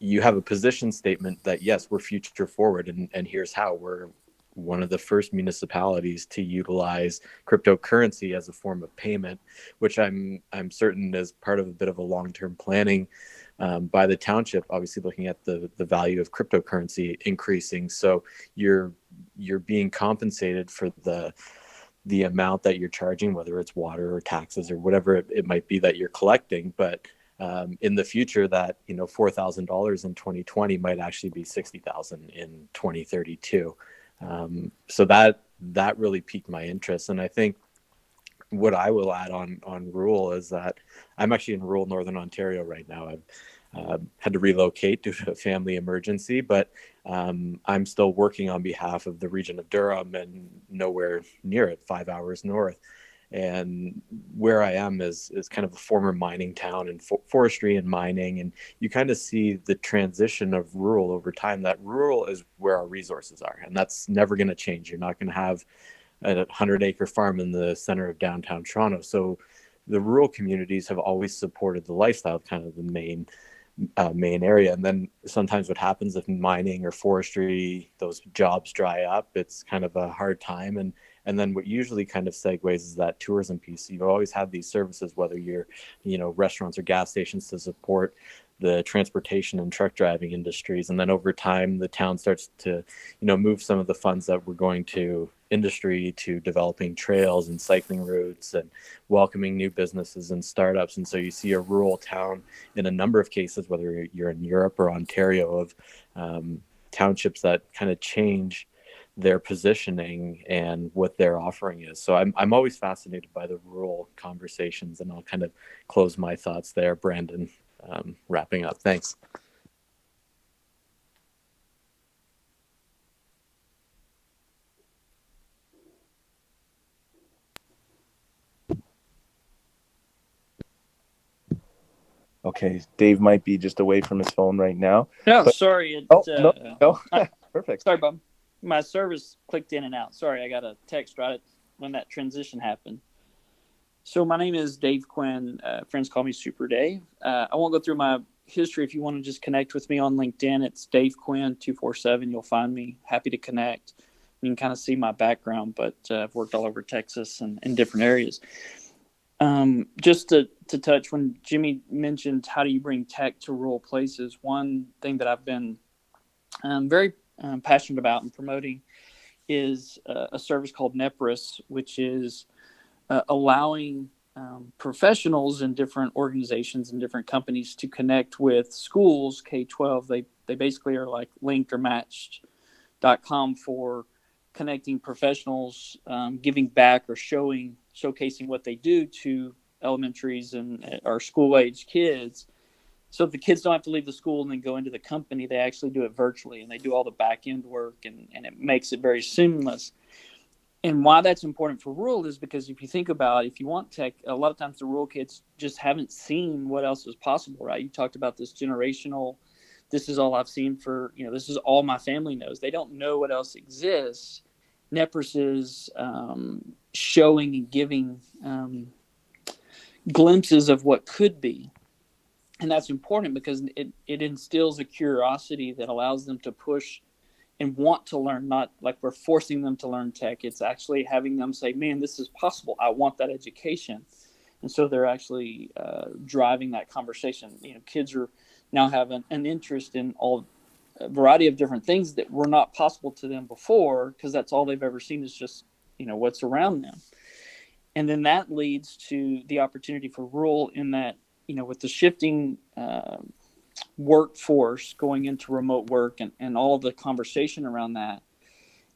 S9: you have a position statement that, yes, we're future forward, and here's how. We're one of the first municipalities to utilize cryptocurrency as a form of payment, which I'm certain is part of a bit of a long-term planning by the township, obviously looking at the value of cryptocurrency increasing. So you're being compensated for the amount that you're charging, whether it's water or taxes or whatever it might be that you're collecting. But in the future, that, you know, $4,000 in 2020 might actually be $60,000 in 2032. So that really piqued my interest. And I think what I will add on rural is that I'm actually in rural Northern Ontario right now. I've had to relocate due to a family emergency, but I'm still working on behalf of the region of Durham and nowhere near it, 5 hours north. And where I am is kind of a former mining town, and forestry and mining. And you kind of see the transition of rural over time. That rural is where our resources are, and that's never going to change. You're not going to have a 100-acre farm in the center of downtown Toronto. So the rural communities have always supported the lifestyle, kind of the main area. And then sometimes what happens if mining or forestry, those jobs dry up, it's kind of a hard time. And then what usually kind of segues is that tourism piece. You always have these services, whether you're, you know, restaurants or gas stations, to support the transportation and truck driving industries. And then over time, the town starts to, you know, move some of the funds that were going to industry to developing trails and cycling routes and welcoming new businesses and startups. And so you see a rural town in a number of cases, whether you're in Europe or Ontario, of townships that kind of change their positioning and what their offering is. So I'm always fascinated by the rural conversations, and I'll kind of close my thoughts there. Brandon, wrapping up. Thanks.
S2: Okay, Dave might be just away from his phone right now.
S10: No,
S2: But,
S10: sorry.
S2: no. Perfect.
S10: Sorry, Bob. My service clicked in and out. Sorry, I got a text right when that transition happened. So my name is Dave Quinn. Friends call me Super Dave. I won't go through my history. If you want to just connect with me on LinkedIn, it's Dave Quinn 247. You'll find me. Happy to connect. You can kind of see my background, but I've worked all over Texas and in different areas. Just to touch, when Jimmy mentioned how do you bring tech to rural places, one thing that I've been very passionate about and promoting is a service called NEPRIS, which is allowing professionals in different organizations and different companies to connect with schools K-12. They basically are like linked or matched.com for connecting professionals, giving back or showcasing what they do to elementaries and our school age kids. So the kids don't have to leave the school and then go into the company. They actually do it virtually, and they do all the back end work, and it makes it very seamless. And why that's important for rural is because if you think about, if you want tech, a lot of times the rural kids just haven't seen what else is possible, right? You talked about this generational, this is all I've seen for, this is all my family knows. They don't know what else exists. NEPRIS is showing and giving glimpses of what could be. And that's important because it instills a curiosity that allows them to push and want to learn, not like we're forcing them to learn tech. It's actually having them say, man, this is possible. I want that education. And so they're actually driving that conversation. Kids are now having an interest in a variety of different things that were not possible to them before, because that's all they've ever seen is just, what's around them. And then that leads to the opportunity for rural in that, with the shifting workforce going into remote work and all of the conversation around that,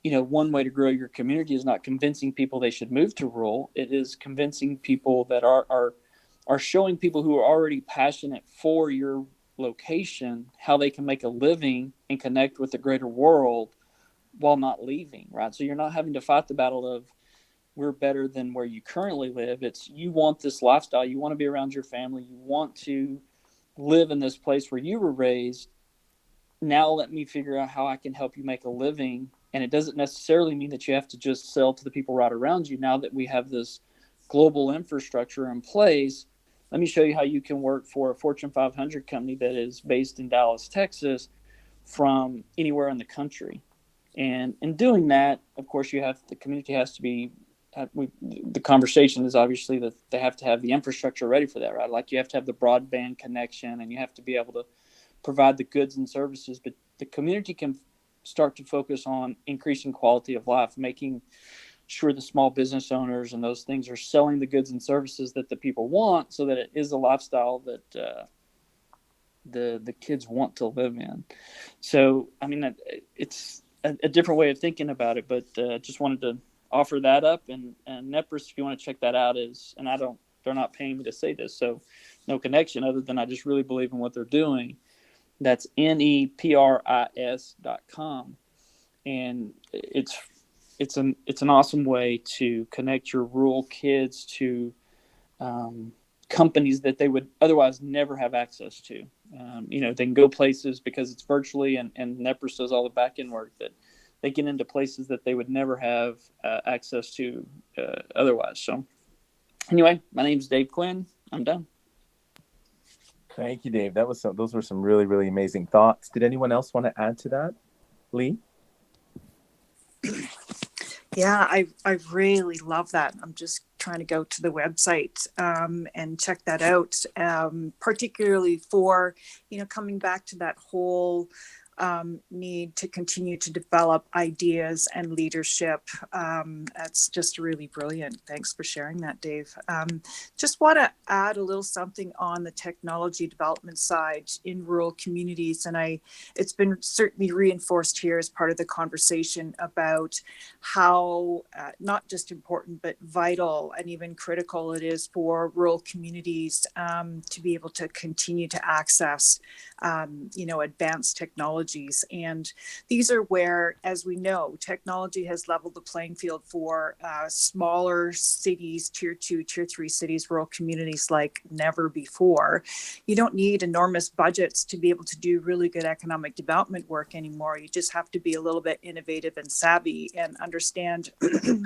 S10: one way to grow your community is not convincing people they should move to rural. It is convincing people that are showing people who are already passionate for your location how they can make a living and connect with the greater world while not leaving, right? So you're not having to fight the battle of we're better than where you currently live. It's you want this lifestyle. You want to be around your family. You want to live in this place where you were raised. Now let me figure out how I can help you make a living. And it doesn't necessarily mean that you have to just sell to the people right around you. Now that we have this global infrastructure in place, let me show you how you can work for a Fortune 500 company that is based in Dallas, Texas, from anywhere in the country. And in doing that, of course, the community has to be, the conversation is obviously that they have to have the infrastructure ready for that, right? Like you have to have the broadband connection and you have to be able to provide the goods and services, but the community can start to focus on increasing quality of life, making sure the small business owners and those things are selling the goods and services that the people want so that it is a lifestyle that the kids want to live in. So, I mean, it's a different way of thinking about it, but just wanted to offer that up. And NEPRIS, if you want to check that out, and they're not paying me to say this, so no connection other than I just really believe in what they're doing. That's NEPRIS.com. And it's an awesome way to connect your rural kids to companies that they would otherwise never have access to. They can go places because it's virtually, and NEPRIS does all the back end work that they get into places that they would never have access to otherwise. So anyway, my name's Dave Quinn. I'm done.
S2: Thank you, Dave. Those were some really, really amazing thoughts. Did anyone else want to add to that? Lee?
S6: Yeah, I really love that. I'm just trying to go to the website and check that out, particularly for, coming back to that whole need to continue to develop ideas and leadership. That's just really brilliant. Thanks for sharing that, Dave. Just want to add a little something on the technology development side in rural communities. And it's been certainly reinforced here as part of the conversation about how not just important, but vital and even critical it is for rural communities to be able to continue to access advanced technologies. And these are where, as we know, technology has leveled the playing field for smaller cities, tier 2, tier 3 cities, rural communities like never before. You don't need enormous budgets to be able to do really good economic development work anymore. You just have to be a little bit innovative and savvy and understand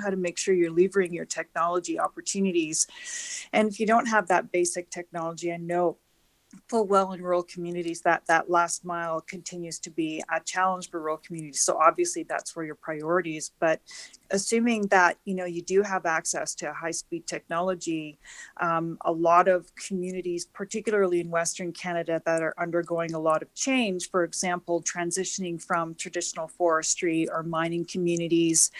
S6: how to make sure you're levering your technology opportunities. And if you don't have that basic technology, I know full well in rural communities that last mile continues to be a challenge for rural communities. So obviously that's where your priorities, but assuming that you do have access to high-speed technology, a lot of communities, particularly in Western Canada, that are undergoing a lot of change, for example, transitioning from traditional forestry or mining communities,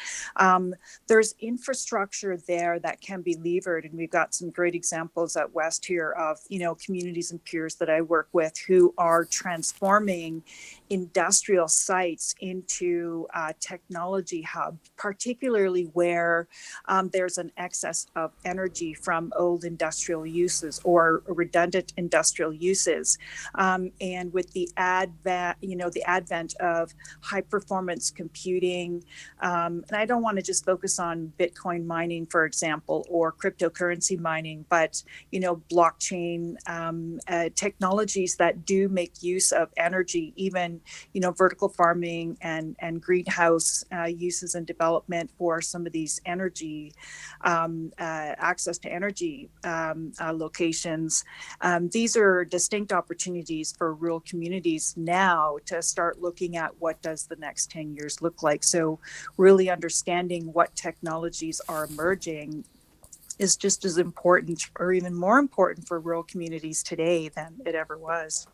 S6: there's infrastructure there that can be levered. And we've got some great examples at West here of communities and peers that I work with who are transforming industrial sites into technology hubs, particularly where there's an excess of energy from old industrial uses or redundant industrial uses. And with the advent of high performance computing, and I don't want to just focus on Bitcoin mining, for example, or cryptocurrency mining, but blockchain technologies that do make use of energy, even vertical farming and greenhouse uses and development for some of these energy access to energy locations. These are distinct opportunities for rural communities now to start looking at what does the next 10 years look like. So really understanding what technologies are emerging is just as important or even more important for rural communities today than it ever was.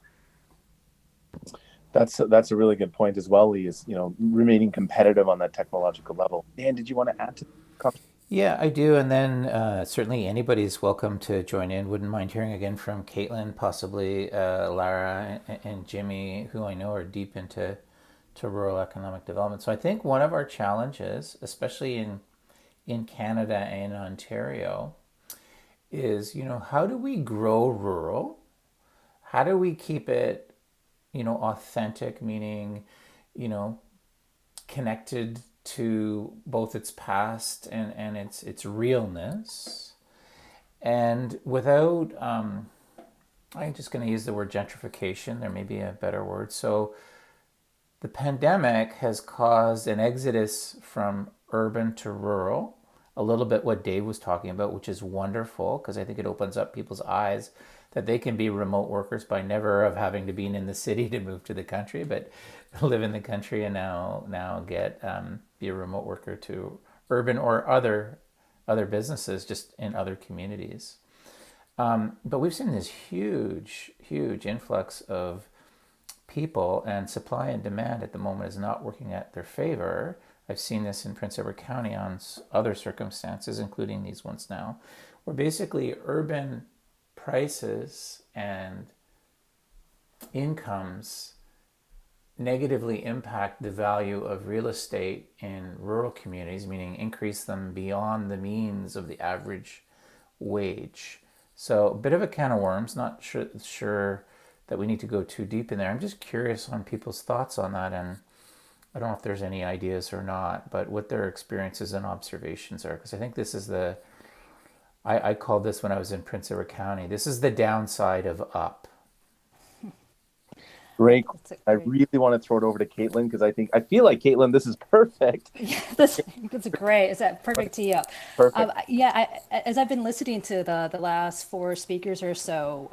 S2: That's a really good point as well, Lee, is remaining competitive on that technological level. Dan, did you want to add to the conversation?
S1: Yeah, I do. And then certainly anybody's welcome to join in. Wouldn't mind hearing again from Caitlin, possibly Lara and Jimmy, who I know are deep into rural economic development. So I think one of our challenges, especially in Canada and Ontario, is, how do we grow rural? How do we keep it, authentic, meaning, connected to both its past and its realness, and without I'm just going to use the word gentrification, there may be a better word. So the pandemic has caused an exodus from urban to rural, a little bit what Dave was talking about, which is wonderful because I think it opens up people's eyes that they can be remote workers by never of having to be in the city to move to the country, but live in the country and now get be a remote worker to urban or other businesses just in other communities. But we've seen this huge influx of people, and supply and demand at the moment is not working at their favor. I've seen this in Prince Edward County on other circumstances, including these ones now, where basically urban prices and incomes negatively impact the value of real estate in rural communities, meaning increase them beyond the means of the average wage. So a bit of a can of worms, not sure that we need to go too deep in there. I'm just curious on people's thoughts on that, and I don't know if there's any ideas or not, but what their experiences and observations are, because I think this is I called this when I was in Prince Edward County, this is the downside of up.
S2: Great. I really want to throw it over to Caitlin because I feel like, Caitlin, this is perfect.
S4: Yeah, that's great. Is that perfect tee up?
S2: Perfect.
S4: As I've been listening to the last four speakers or so,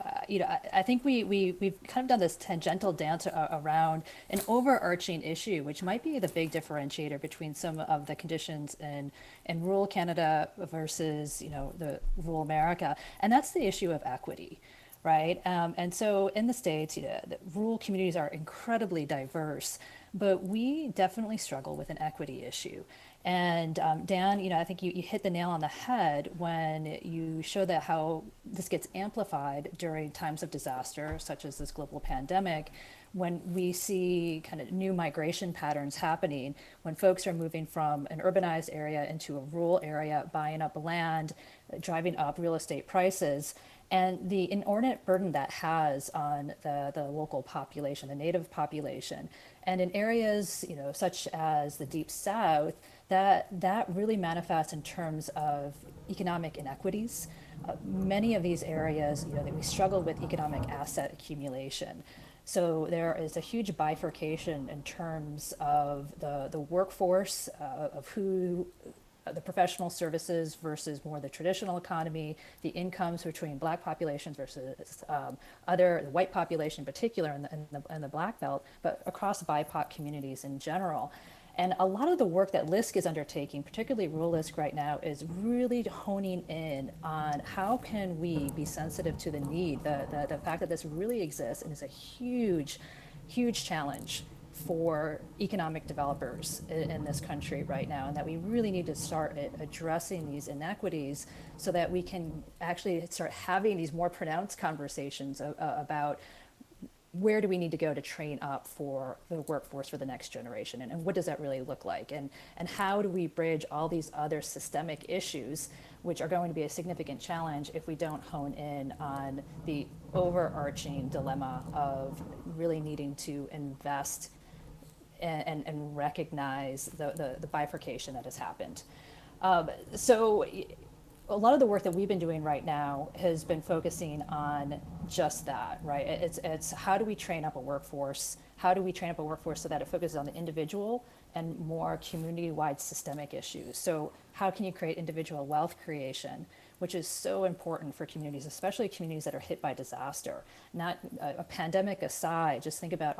S4: I think we've kind of done this tangential dance around an overarching issue, which might be the big differentiator between some of the conditions in rural Canada versus the rural America, and that's the issue of equity. Right. And so in the States, the rural communities are incredibly diverse. but we definitely struggle with an equity issue. And Dan, I think you hit the nail on the head when you show that how this gets amplified during times of disaster, such as this global pandemic, when we see kind of new migration patterns happening, when folks are moving from an urbanized area into a rural area, buying up land, driving up real estate prices, and the inordinate burden that has on the local population, the native population. And in areas, such as the Deep South, that really manifests in terms of economic inequities. Many of these areas, that we struggle with economic asset accumulation. So there is a huge bifurcation in terms of the workforce, of who the professional services versus more the traditional economy, the incomes between Black populations versus the white population in particular, and the Black belt, but across BIPOC communities in general. And a lot of the work that LISC is undertaking, particularly rural LISC right now, is really honing in on how can we be sensitive to the need, the fact that this really exists and is a huge, huge challenge for economic developers in this country right now, and that we really need to start addressing these inequities so that we can actually start having these more pronounced conversations about where do we need to go to train up for the workforce for the next generation, and what does that really look like, and how do we bridge all these other systemic issues, which are going to be a significant challenge if we don't hone in on the overarching dilemma of really needing to invest and recognize the bifurcation that has happened. So a lot of the work that we've been doing right now has been focusing on just that, right? It's how do we train up a workforce? How do we train up a workforce so that it focuses on the individual and more community-wide systemic issues? So how can you create individual wealth creation, which is so important for communities, especially communities that are hit by disaster? Not a pandemic aside, just think about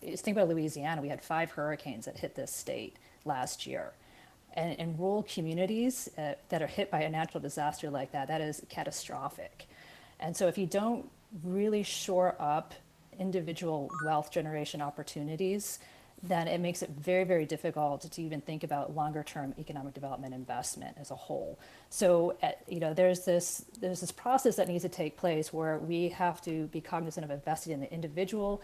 S4: Louisiana. We had 5 hurricanes that hit this state last year. And in rural communities that are hit by a natural disaster like that, that is catastrophic. And so if you don't really shore up individual wealth generation opportunities, then it makes it very, very difficult to even think about longer term economic development investment as a whole. So, there's this process that needs to take place where we have to be cognizant of investing in the individual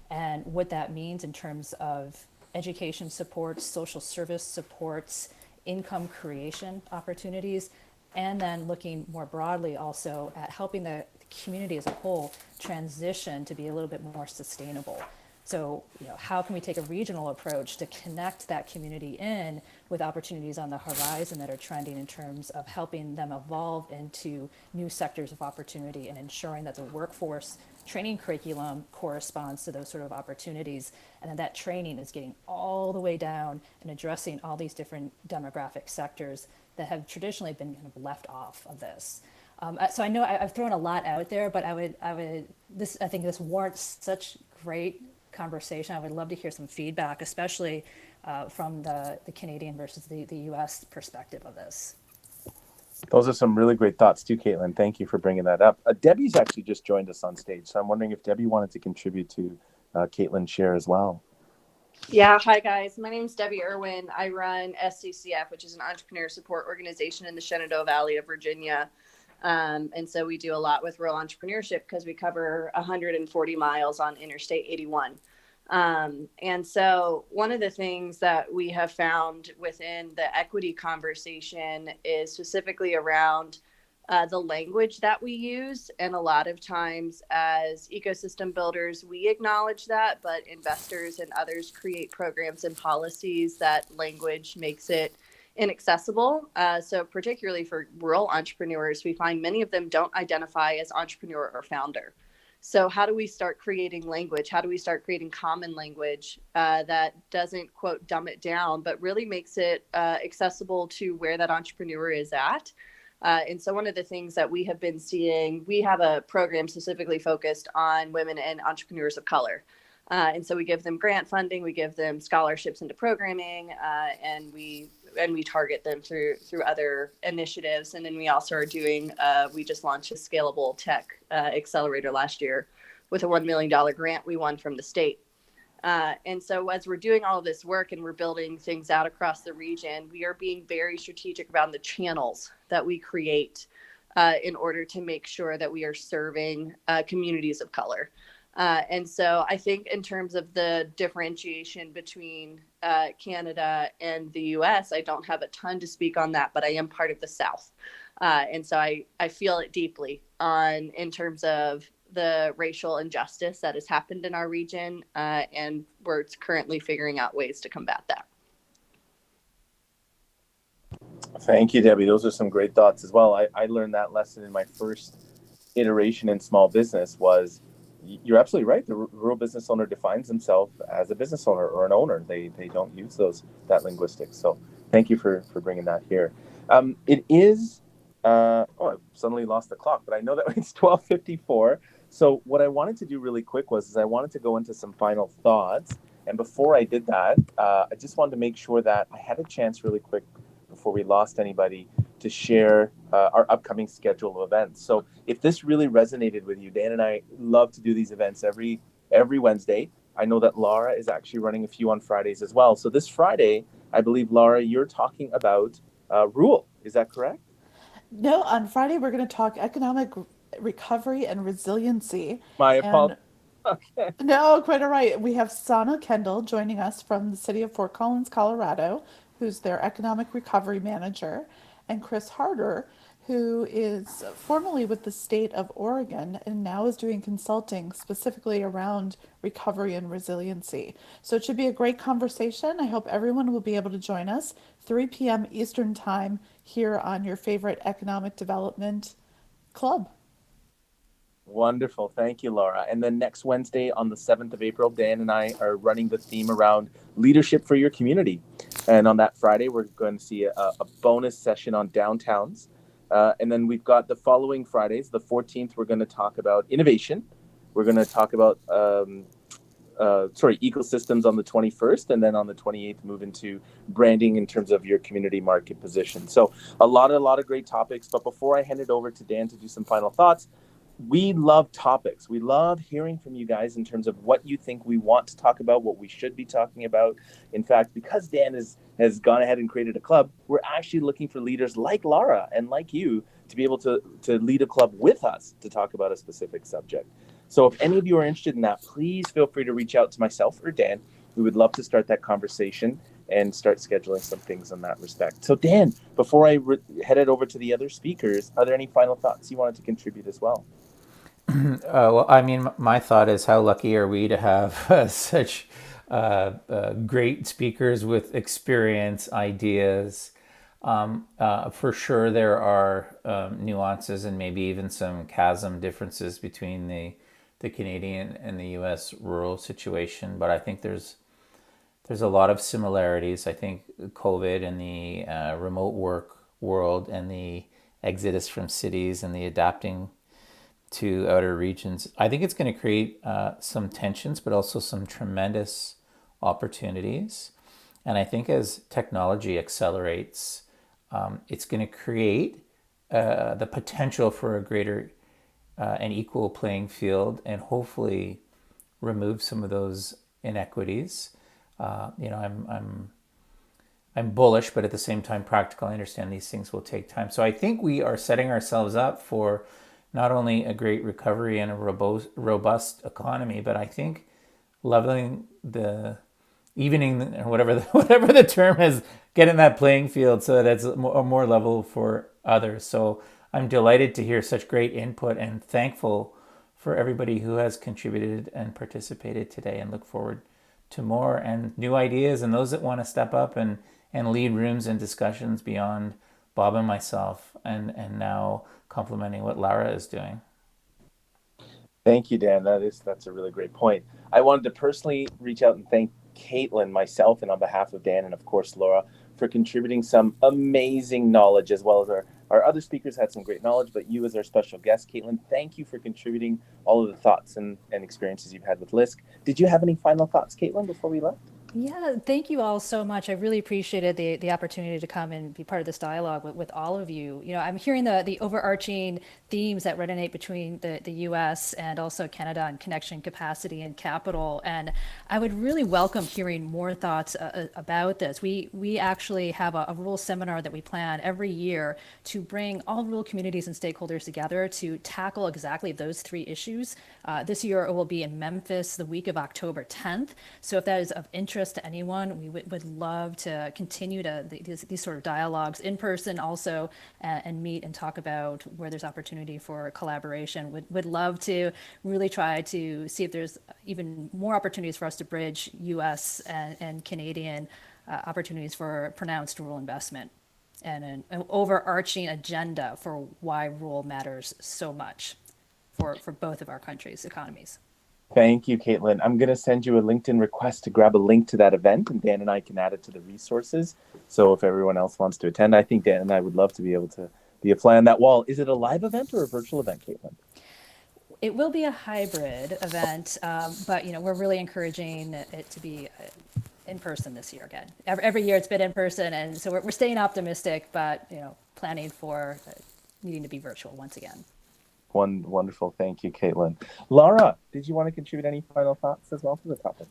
S4: and what that means in terms of education supports, social service supports, income creation opportunities, and then looking more broadly also at helping the community as a whole transition to be a little bit more sustainable. So, how can we take a regional approach to connect that community in with opportunities on the horizon that are trending in terms of helping them evolve into new sectors of opportunity and ensuring that the workforce training curriculum corresponds to those sort of opportunities, and then that training is getting all the way down and addressing all these different demographic sectors that have traditionally been kind of left off of this. So I know I've thrown a lot out there, but I think this warrants such great conversation. I would love to hear some feedback, especially from the Canadian versus the U.S. perspective of this.
S2: Those are some really great thoughts too, Caitlin. Thank you for bringing that up. Debbie's actually just joined us on stage, so I'm wondering if Debbie wanted to contribute to Caitlin's share as well.
S11: Yeah, hi guys. My name is Debbie Irwin. I run SCCF, which is an entrepreneur support organization in the Shenandoah Valley of Virginia. And so we do a lot with rural entrepreneurship because we cover 140 miles on Interstate 81. And so one of the things that we have found within the equity conversation is specifically around the language that we use. And a lot of times as ecosystem builders, we acknowledge that, but investors and others create programs and policies that language makes it inaccessible. So particularly for rural entrepreneurs, we find many of them don't identify as entrepreneur or founder. So how do we start creating language? How do we start creating common language that doesn't, quote, dumb it down, but really makes it accessible to where that entrepreneur is at? And so one of the things that we have been seeing, we have a program specifically focused on women and entrepreneurs of color. And so we give them grant funding, we give them scholarships into programming, and we target them through other initiatives. And then we also are doing, we just launched a scalable tech accelerator last year with a $1 million grant we won from the state. And so as we're doing all of this work and we're building things out across the region, we are being very strategic around the channels that we create in order to make sure that we are serving communities of color. And so I think in terms of the differentiation between Canada and the US, I don't have a ton to speak on that, but I am part of the South. And so I feel it deeply in terms of the racial injustice that has happened in our region, and we're currently figuring out ways to combat that.
S2: Thank you, Debbie. Those are some great thoughts as well. I learned that lesson in my first iteration in small business. Was you're absolutely right. The rural business owner defines themselves as a business owner or an owner. They don't use that linguistics. So thank you for bringing that here. It is, I suddenly lost the clock, but I know that it's 12:54. So what I wanted to do really quick is I wanted to go into some final thoughts. And before I did that, I just wanted to make sure that I had a chance really quick before we lost anybody to share our upcoming schedule of events. So if this really resonated with you, Dan and I love to do these events every Wednesday. I know that Laura is actually running a few on Fridays as well. So this Friday, I believe, Laura, you're talking about rule. Is that correct?
S3: No, on Friday we're going to talk economic recovery and resiliency.
S2: My
S3: And
S2: apologies. Okay.
S3: no, quite all right. We have Sana Kendall joining us from the city of Fort Collins, Colorado, who's their economic recovery manager, and Chris Harder, who is formerly with the state of Oregon and now is doing consulting specifically around recovery and resiliency. So it should be a great conversation. I hope everyone will be able to join us 3 p.m. Eastern Time here on your favorite economic development club.
S2: Wonderful. Thank you, Laura. And then next Wednesday on the 7th of April, Dan and I are running the theme around leadership for your community. And on that Friday, we're going to see a bonus session on downtowns. And then we've got the following Fridays, the 14th, we're going to talk about innovation. We're going to talk about ecosystems on the 21st, and then on the 28th move into branding in terms of your community market position. So a lot of great topics. But before I hand it over to Dan to do some final thoughts, we love topics. We love hearing from you guys in terms of what you think we want to talk about, what we should be talking about. In fact, because Dan has gone ahead and created a club, we're actually looking for leaders like Laura and like you to be able to lead a club with us to talk about a specific subject. So if any of you are interested in that, please feel free to reach out to myself or Dan. We would love to start that conversation and start scheduling some things in that respect. So Dan, before I head it over to the other speakers, are there any final thoughts you wanted to contribute as well?
S1: Well, I mean, my thought is how lucky are we to have such great speakers with experience, ideas. For sure, there are nuances and maybe even some chasm differences between the Canadian and the U.S. rural situation, but I think there's a lot of similarities. I think COVID and the remote work world and the exodus from cities and the adapting to outer regions, I think it's going to create some tensions, but also some tremendous opportunities. And I think as technology accelerates, it's going to create the potential for a greater and equal playing field, and hopefully remove some of those inequities. I'm bullish, but at the same time practical. I understand these things will take time. So I think we are setting ourselves up for not only a great recovery and a robust economy, but I think leveling evening, or whatever the term is, getting that playing field so that it's more level for others. So I'm delighted to hear such great input and thankful for everybody who has contributed and participated today, and look forward to more and new ideas and those that want to step up and lead rooms and discussions beyond Bob and myself, and now complementing what Lara is doing.
S2: Thank you, Dan. That's a really great point. I wanted to personally reach out and thank Caitlin, myself, and on behalf of Dan and of course Laura, for contributing some amazing knowledge, as well as our other speakers had some great knowledge, but you as our special guest, Caitlin, thank you for contributing all of the thoughts and experiences you've had with LISC. Did you have any final thoughts, Caitlin, before we left?
S4: Yeah, thank you all so much. I really appreciated the opportunity to come and be part of this dialogue with all of you. You know, I'm hearing the overarching themes that resonate between the US and also Canada on connection, capacity, and capital. And I would really welcome hearing more thoughts about this. We actually have a rural seminar that we plan every year to bring all rural communities and stakeholders together to tackle exactly those three issues. This year it will be in Memphis the week of October 10th. So if that is of interest to anyone, we would love to continue these sort of dialogues in person also, and meet and talk about where there's opportunity for collaboration. Would love to really try to see if there's even more opportunities for us to bridge US and Canadian opportunities for pronounced rural investment and an overarching agenda for why rural matters so much for both of our countries' economies.
S2: Thank you, Caitlin. I'm going to send you a LinkedIn request to grab a link to that event, and Dan and I can add it to the resources. So if everyone else wants to attend, I think Dan and I would love to be able to be a fly on that wall. Is it a live event or a virtual event, Caitlin?
S4: It will be a hybrid event, but we're really encouraging it to be in person this year again. Every year it's been in person, and so we're staying optimistic, but planning for needing to be virtual once again.
S2: Wonderful. Thank you, Caitlin. Laura, did you want to contribute any final thoughts as well to the topic?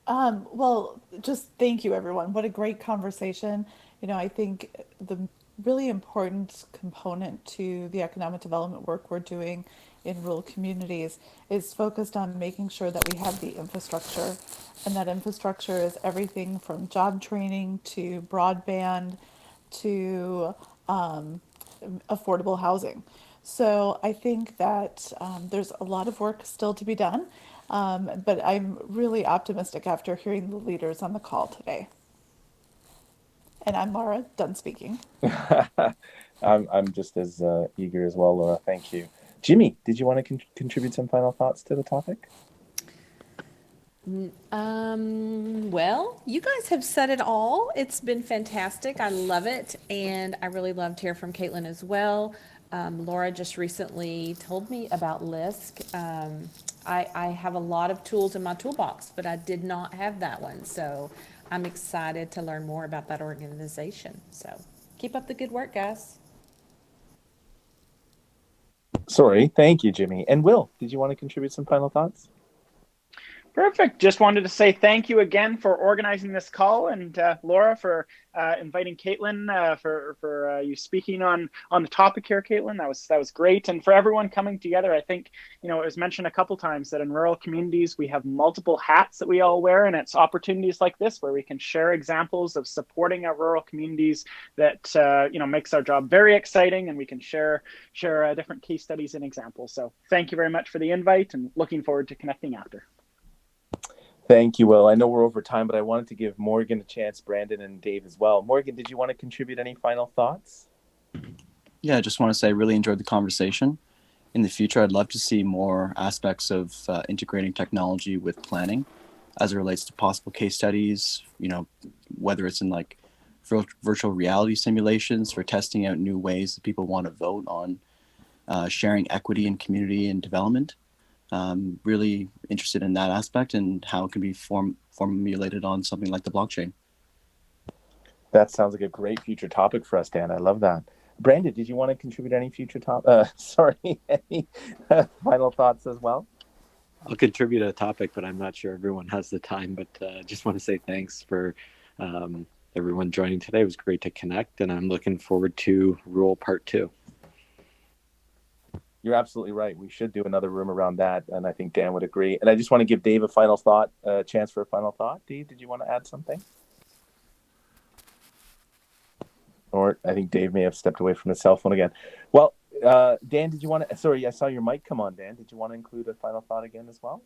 S3: Well, just thank you, everyone. What a great conversation. I think the really important component to the economic development work we're doing in rural communities is focused on making sure that we have the infrastructure, and that infrastructure is everything from job training to broadband to affordable housing. So I think that there's a lot of work still to be done, but I'm really optimistic after hearing the leaders on the call today. And I'm Laura, done speaking.
S2: I'm just as eager as well, Laura. Thank you. Jimmy, did you want to contribute some final thoughts to the topic?
S8: Well, you guys have said it all. It's been fantastic. I love it. And I really loved hearing from Caitlin as well. Laura just recently told me about LISC. I have a lot of tools in my toolbox, but I did not have that one. So I'm excited to learn more about that organization. So keep up the good work, guys.
S2: Sorry. Thank you, Jimmy. And Will, did you want to contribute some final thoughts?
S5: Perfect. Just wanted to say thank you again for organizing this call, and Laura for inviting Caitlin, for you speaking on the topic here, Caitlin. That was great, and for everyone coming together. I think it was mentioned a couple times that in rural communities we have multiple hats that we all wear, and it's opportunities like this where we can share examples of supporting our rural communities that makes our job very exciting, and we can share different case studies and examples. So thank you very much for the invite, and looking forward to connecting after.
S2: Thank you, Will. I know we're over time, but I wanted to give Morgan a chance, Brandon and Dave as well. Morgan, did you want to contribute any final thoughts?
S7: Yeah, I just want to say I really enjoyed the conversation. In the future, I'd love to see more aspects of integrating technology with planning as it relates to possible case studies, whether it's in like virtual reality simulations for testing out new ways that people want to vote on sharing equity in community and development. Really interested in that aspect and how it can be formulated on something like the blockchain.
S2: That sounds like a great future topic for us, Dan. I love that. Brandon, did you want to contribute any any final thoughts as well?
S9: I'll contribute a topic, but I'm not sure everyone has the time. But just want to say thanks for everyone joining today. It was great to connect, and I'm looking forward to Rural Part 2.
S2: You're absolutely right. We should do another room around that, and I think Dan would agree. And I just want to give Dave a chance for a final thought. Dave, did you want to add something? Or I think Dave may have stepped away from his cell phone again. Well, Dan, did you want to? Sorry, I saw your mic come on, Dan. Did you want to include a final thought again as well?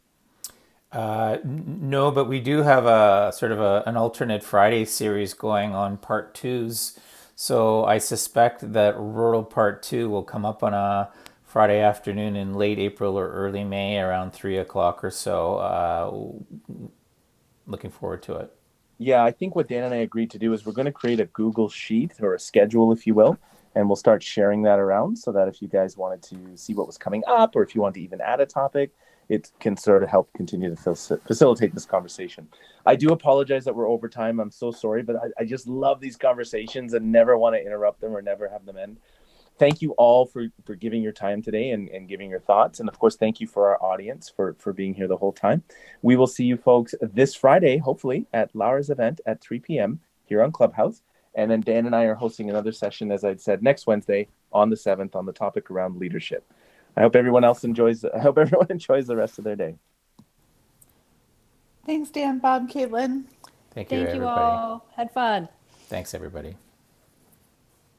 S1: No, but we do have a sort of an alternate Friday series going on part 2s. So I suspect that Rural Part 2 will come up on a Friday afternoon in late April or early May around 3:00 or so. Looking forward to it.
S2: Yeah, I think what Dan and I agreed to do is we're going to create a Google Sheet or a schedule, if you will, and we'll start sharing that around so that if you guys wanted to see what was coming up or if you want to even add a topic, it can sort of help continue to facilitate this conversation. I do apologize that we're over time. I'm so sorry, but I just love these conversations and never want to interrupt them or never have them end. Thank you all for giving your time today and giving your thoughts. And of course, thank you for our audience for being here the whole time. We will see you folks this Friday, hopefully, at Laura's event at 3 p.m. here on Clubhouse. And then Dan and I are hosting another session, as I'd said, next Wednesday on the 7th on the topic around leadership. I hope everyone enjoys the rest of their day.
S3: Thanks, Dan, Bob, Caitlin.
S1: Thank you,
S4: Thank you
S1: everybody.
S4: all. Had fun.
S1: Thanks, everybody.